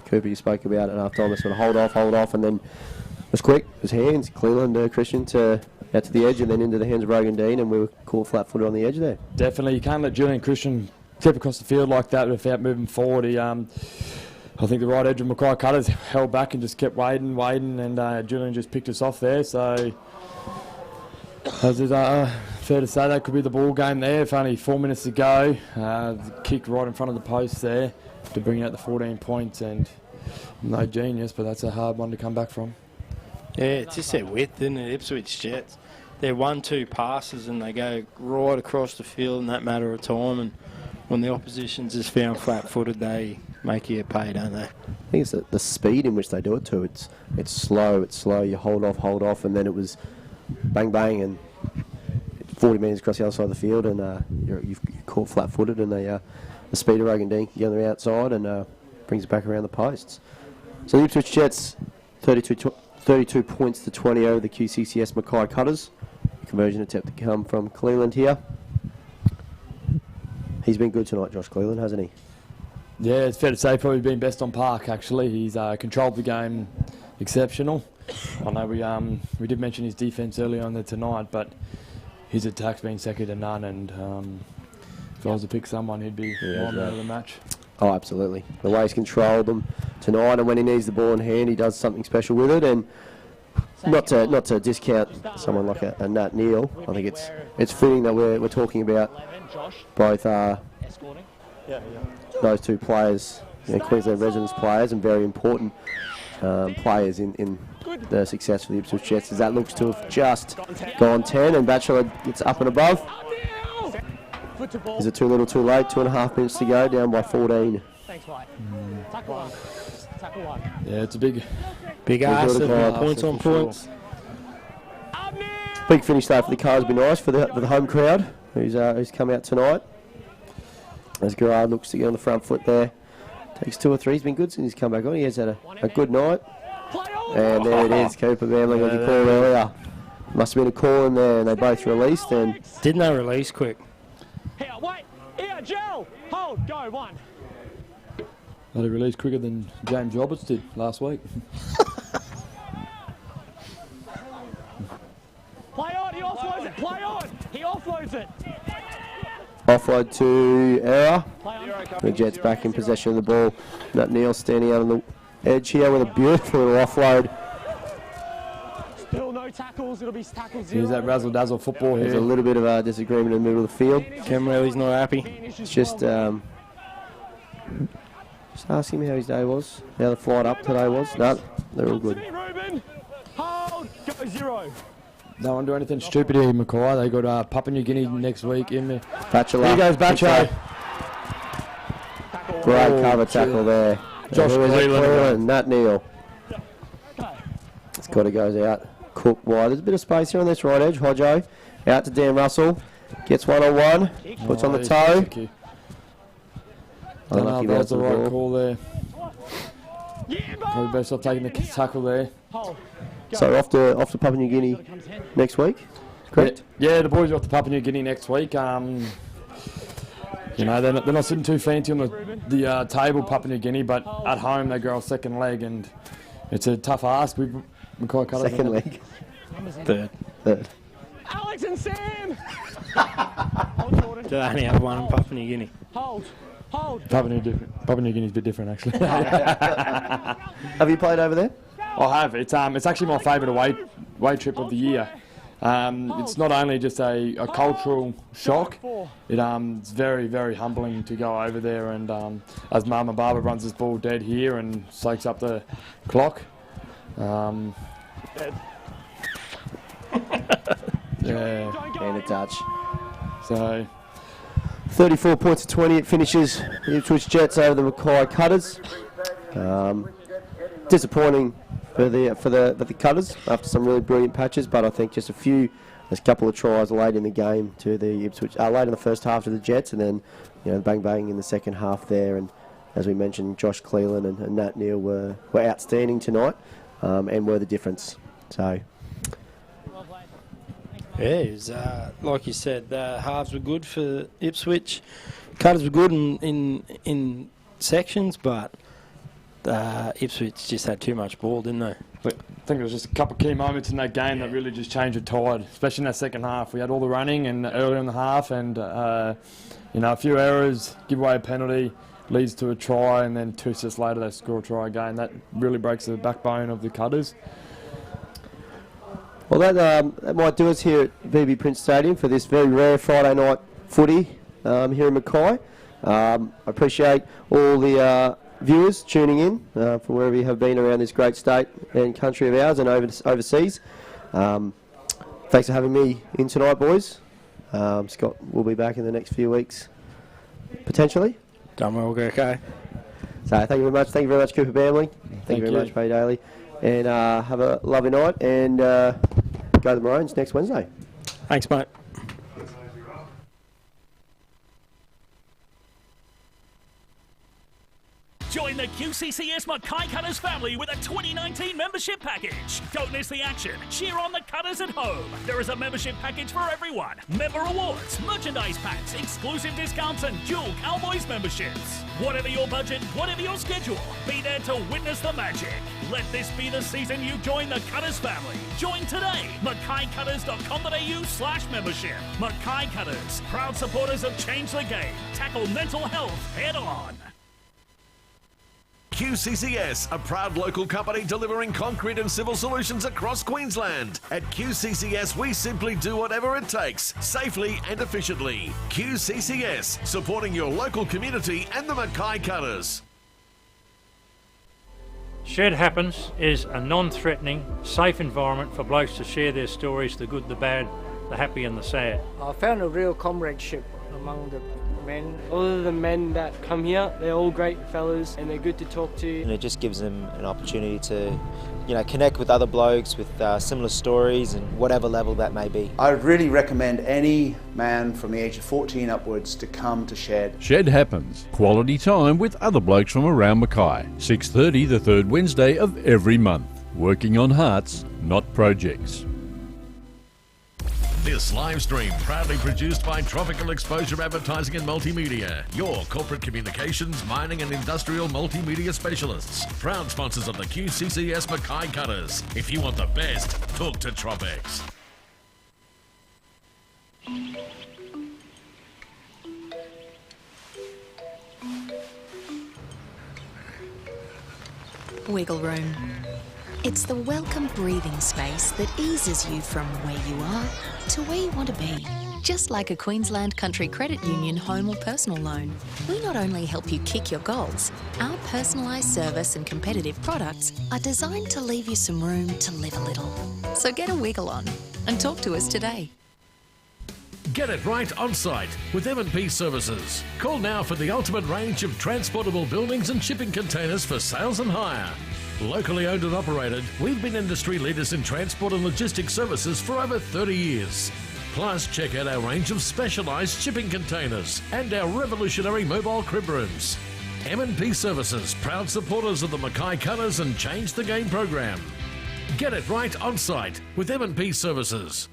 Cooper, you spoke about it after time. They sort of hold off, and then it was quick. It was hands. Cleveland Christian out to the edge and then into the hands of Rogan Dean, and we were caught flat-footed on the edge there. Definitely, you can't let Julian Christian step across the field like that without moving forward. He, I think the right edge of Mackay Cutters held back and just kept waiting, and Julian just picked us off there. So, as is fair to say, that could be the ball game there. If only 4 minutes to go, kicked right in front of the post there to bring out the 14 points, and no genius, but that's a hard one to come back from. Yeah, it's just their width, isn't it? Ipswich Jets. They're 1-2 passes and they go right across the field in that matter of time, and when the opposition's just found flat-footed, they make you pay, don't they? I think it's the speed in which they do it too. It's slow. You hold off, and then it was bang, bang, and 40 metres across the other side of the field, and you're caught flat-footed, and the speed of Rogan Dean can get on the outside and brings it back around the posts. So the Ipswich Jets, 32 points to 20 over the QCCS Mackay Cutters. Conversion attempt to come from Cleveland here. He's been good tonight, Josh Cleveland, hasn't he? Yeah, it's fair to say probably been best on park, actually. He's controlled the game exceptional. I know we did mention his defence early on there tonight, but his attack's been second to none, and if I was to pick someone, he'd be one man of the match. Oh, absolutely. The way he's controlled them tonight, and when he needs the ball in hand, he does something special with it, and not to discount someone like a Nat Neal. I think it's fitting that we're talking about both those two players, Queensland residents players, and very important players in the success for the Ipswich Jets, as that looks to have just gone 10, and Batchelor gets up and above. Is it too little too late? 2.5 minutes to go, down by 14. Yeah, it's a big ask of points on points. Big finish though for the Cars, be nice for the home crowd who's come out tonight. As Gerard looks to get on the front foot there, takes 2 or 3. He's been good since he's come back on. He has had a good night, and there it is. Cooper Bambling was the call earlier. Must have been a call in there, and they both released. And didn't they release quick? Here, wait, here, Joe, hold, go, 1. They released quicker than James Roberts did last week. Play on, he offloads it, play on, he offloads it. Offload to error. The Jets back in possession of the ball. Nat Neal standing out on the edge here with a beautiful little offload. Still no tackles, it'll be tackle 0. Here's that razzle-dazzle football here. There's a little bit of a disagreement in the middle of the field. Cam Riley's not happy. It's just ask him how his day was, how the flight up today was. No, they're all good. Hold, go 0. Don't want to do anything stupid here, Mackay. They got Papua New Guinea next week in there. Batchelor. Here goes Batchelor. Great cover tackle there. Josh Cleland. Nat Neal. It's got to go out. Cook wide. There's a bit of space here on this right edge. Hodjo out to Dan Russell. Gets 1-on-1. Puts on the toe. Don't know if that's the right call there. Probably best off taking the tackle there. So off to Papua New Guinea next week, correct? Yeah, the boys are off to Papua New Guinea next week. You know, they're not sitting too fancy on the table, Papua New Guinea, but at home they grow a second leg, and it's a tough ask. Mackay Cutters. Second leg. Third. Alex and Sam. Do they only have one in Papua New Guinea? Hold. Papua New Guinea's a bit different, actually. Have you played over there? I have. It's actually my favourite away trip of the year. It's not only just a cultural shock, it's very, very humbling to go over there, and as Mama Barber runs this ball dead here and soaks up the clock. Yeah. And a touch. So 34 points to 20. It finishes the Ipswich Jets over the Mackay Cutters. Disappointing for the Cutters after some really brilliant patches, but I think just there's a couple of tries late in the game to the Ipswich, late in the first half to the Jets, and then bang bang in the second half there. And as we mentioned, Josh Cleland and Nat Neal were outstanding tonight, and were the difference. So. Yeah, it was, like you said, the halves were good for Ipswich. Cutters were good in sections, but Ipswich just had too much ball, didn't they? I think it was just a couple of key moments in that game that really just changed the tide, especially in that second half. We had all the running and earlier in the half, and a few errors, give away a penalty, leads to a try, and then 2 sets later they score a try again. That really breaks the backbone of the Cutters. Well, that might do us here at BB Prince Stadium for this very rare Friday night footy here in Mackay. I appreciate all the viewers tuning in from wherever you have been around this great state and country of ours and overseas. Thanks for having me in tonight, boys. Scott will be back in the next few weeks, potentially. Done well, okay. So thank you very much. Thank you very much, Cooper Bambling. Thank you very much, Pay Daly. And have a lovely night, and go the Maroons next Wednesday. Thanks, mate. Join the QCCS Mackay Cutters family with a 2019 membership package. Don't miss the action. Cheer on the Cutters at home. There is a membership package for everyone. Member rewards, merchandise packs, exclusive discounts, and dual Cowboys memberships. Whatever your budget, whatever your schedule, be there to witness the magic. Let this be the season you join the Cutters family. Join today. MackayCutters.com.au/membership. Mackay Cutters, proud supporters of Change the Game. Tackle mental health head on. QCCS, a proud local company delivering concrete and civil solutions across Queensland. At QCCS, we simply do whatever it takes, safely and efficiently. QCCS, supporting your local community and the Mackay Cutters. Shed Happens is a non-threatening, safe environment for blokes to share their stories, the good, the bad, the happy and the sad. I found a real comradeship among the men. All of the men that come here, they're all great fellas and they're good to talk to. And it just gives them an opportunity to, connect with other blokes with similar stories and whatever level that may be. I would really recommend any man from the age of 14 upwards to come to Shed. Shed Happens. Quality time with other blokes from around Mackay. 6:30 the third Wednesday of every month. Working on hearts, not projects. This live stream proudly produced by Tropical Exposure Advertising and Multimedia, your corporate communications, mining and industrial multimedia specialists. Proud sponsors of the QCCS Mackay Cutters. If you want the best, talk to Tropex. Wiggle room. It's the welcome breathing space that eases you from where you are to where you want to be. Just like a Queensland Country Credit Union home or personal loan, we not only help you kick your goals, our personalised service and competitive products are designed to leave you some room to live a little. So get a wiggle on and talk to us today. Get it right on site with M&P Services. Call now for the ultimate range of transportable buildings and shipping containers for sales and hire. Locally owned and operated, we've been industry leaders in transport and logistics services for over 30 years. Plus, check out our range of specialised shipping containers and our revolutionary mobile crib rooms. M&P Services, proud supporters of the Mackay Cutters and Change the Game program. Get it right on site with M&P Services.